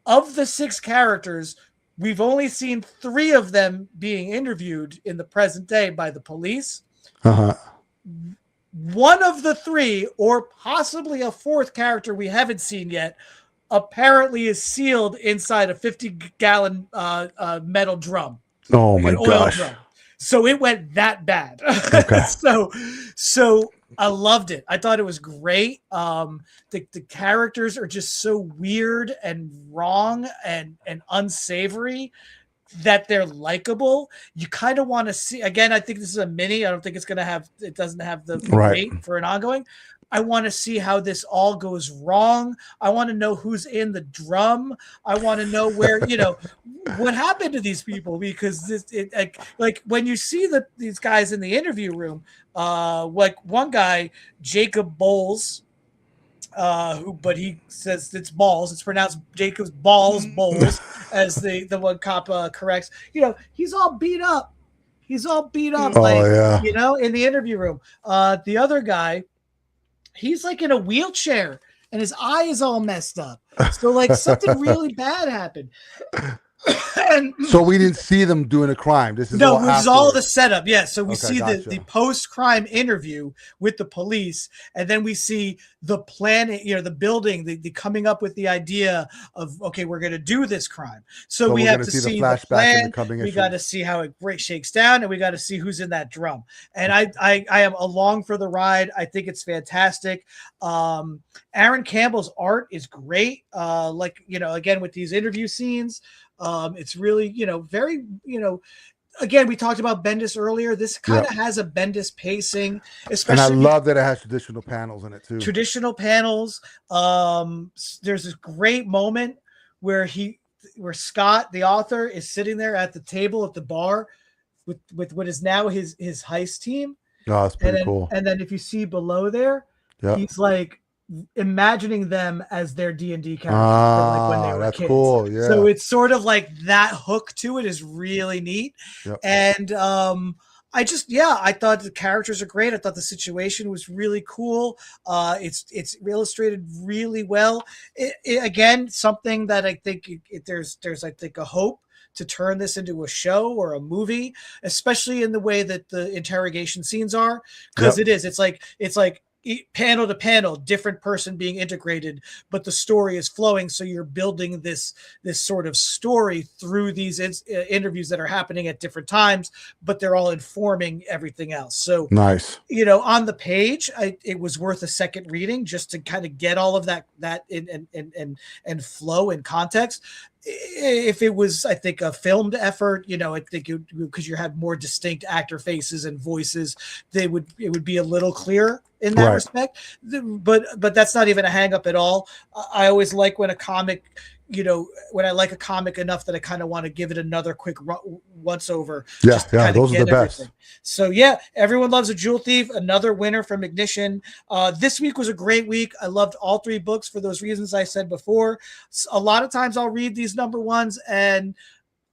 of the 6 characters, we've only seen 3 of them being interviewed in the present day by the police. One of the 3, or possibly a 4th character we haven't seen yet, apparently is sealed inside a 50-gallon metal drum. Oh my gosh. Drum. So it went that bad. Okay. so I loved it. I thought it was great. The characters are just so weird and wrong and unsavory that they're likable. You kind of want to see, again, I think this is a mini. I don't think it doesn't have the weight for an ongoing. I want to see how this all goes wrong. I want to know who's in the drum. I want to know where, what happened to these people, because like when you see these guys in the interview room, like one guy, Jacob Bowles, but he says it's Balls. It's pronounced Jacob's Bowles, as the one cop corrects. He's all beat up. In the interview room. The other guy, he's like in a wheelchair and his eye is all messed up. So like something really bad happened. And so we didn't see them doing a crime. This is all the setup. Yeah. So we see gotcha. the post-crime interview with the police, and then we see the plan, the building, the coming up with the idea of, okay, we're going to do this crime. So we have to see the plan. We got to see how it shakes down, and we got to see who's in that drum. And I am along for the ride. I think it's fantastic. Aaron Campbell's art is great. Again, with these interview scenes, it's really, very, again, we talked about Bendis earlier. This kind of has a Bendis pacing, especially. And I love that it has traditional panels in it too. Traditional panels. There's this great moment where Scott, the author, is sitting there at the table at the bar with what is now his heist team. Oh, that's pretty cool. And then if you see below there, he's like imagining them as their D&D characters, like when they were that's kids. Cool. Yeah. So it's sort of like that hook to it is really neat. Yep. And I thought the characters are great. I thought the situation was really cool. It's illustrated really well. Again, something that I think there's I think a hope to turn this into a show or a movie, especially in the way that the interrogation scenes are, because it's like panel to panel, different person being integrated, but the story is flowing. So you're building this sort of story through these interviews that are happening at different times, but they're all informing everything else. So nice. On the page, it was worth a second reading just to kind of get all of that and flow and context. If it was, I think, a filmed effort, I think because you have more distinct actor faces and voices, it would be a little clearer in that respect. But that's not even a hang up at all. I always like when a comic, when I like a comic enough that I kind of want to give it another quick once over. Yeah, those are the best. So everyone loves a Jewel Thief, another winner from Ignition. This week was a great week. I loved all 3 books for those reasons I said before. A lot of times I'll read these number ones and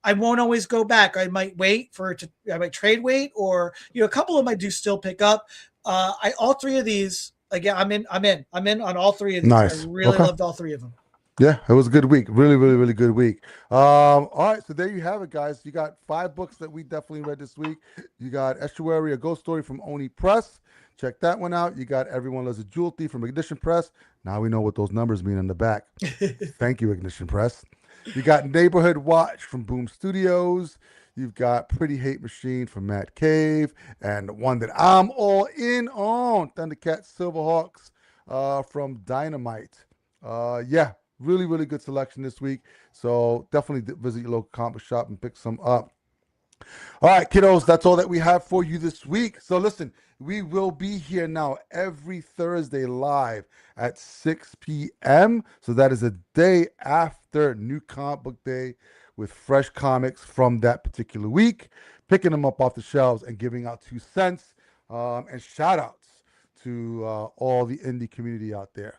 I won't always go back. I might wait for it to. I might trade wait, or a couple of them I do still pick up. I all three of these again. I'm in on all three of these. I Nice. really Okay. loved all three of them. Yeah, it was a good week. Really, really, really good week. All right, so there you have it, guys. You got 5 books that we definitely read this week. You got Estuary, A Ghost Story from Oni Press. Check that one out. You got Everyone Loves a Jewel Thief from Ignition Press. Now we know what those numbers mean on the back. Thank you, Ignition Press. You got Neighborhood Watch from Boom Studios. You've got Pretty Hate Machine from Matt Cave. And one that I'm all in on, Thundercat Silverhawks from Dynamite. Yeah, really, really good selection this week. So definitely visit your local comic shop and pick some up. All right, kiddos, that's all that we have for you this week. So listen, we will be here now every Thursday live at 6 p.m. So that is a day after New Comic Book Day with fresh comics from that particular week, picking them up off the shelves and giving out 2 cents and shout outs to all the indie community out there.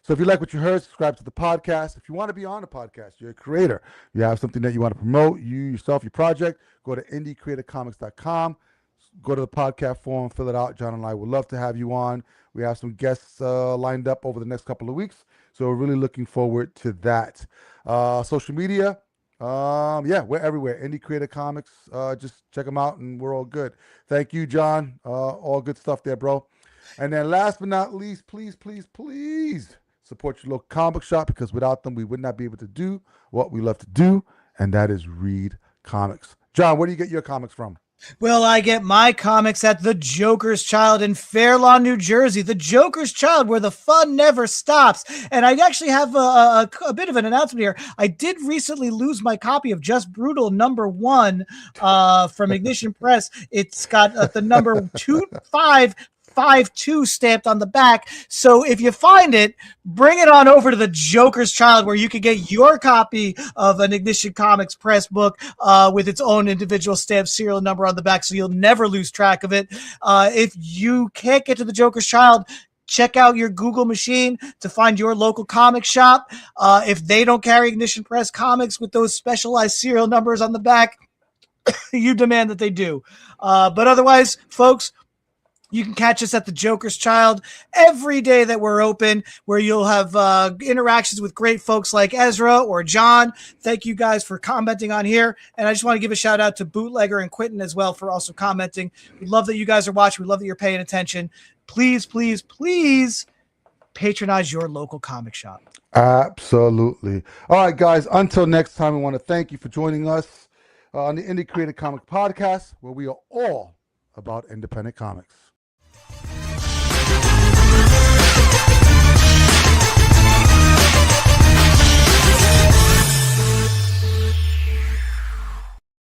So if you like what you heard, subscribe to the podcast. If you want to be on the podcast, you're a creator, you have something that you want to promote, you yourself, your project, go to indiecreatorcomics.com, go to the podcast forum, fill it out. John and I would love to have you on. We have some guests lined up over the next couple of weeks, so we're really looking forward to that. Social media, yeah, we're everywhere. Indie Creator Comics, just check them out, and we're all good. Thank you, John. All good stuff there, bro. And then last but not least, please, please, please support your local comic shop, because without them, we would not be able to do what we love to do, and that is read comics. John, where do you get your comics from? Well, I get my comics at The Joker's Child in Fair Lawn, New Jersey. The Joker's Child, where the fun never stops. And I actually have a bit of an announcement here. I did recently lose my copy of Just Brutal #1 from Ignition Press. It's got the number 2552 stamped on the back. So if you find it, bring it on over to The Joker's Child, where you can get your copy of an Ignition Comics Press book with its own individual stamped serial number on the back, so you'll never lose track of it. If you can't get to The Joker's Child, check out your Google machine to find your local comic shop. If they don't carry Ignition Press comics with those specialized serial numbers on the back, you demand that they do. But otherwise, folks, you can catch us at The Joker's Child every day that we're open, where you'll have interactions with great folks like Ezra or John. Thank you guys for commenting on here. And I just want to give a shout out to Bootlegger and Quentin as well for also commenting. We love that you guys are watching. We love that you're paying attention. Please, please, please patronize your local comic shop. Absolutely. All right, guys, until next time, we want to thank you for joining us on the Indie Creator Comic Podcast, where we are all about independent comics.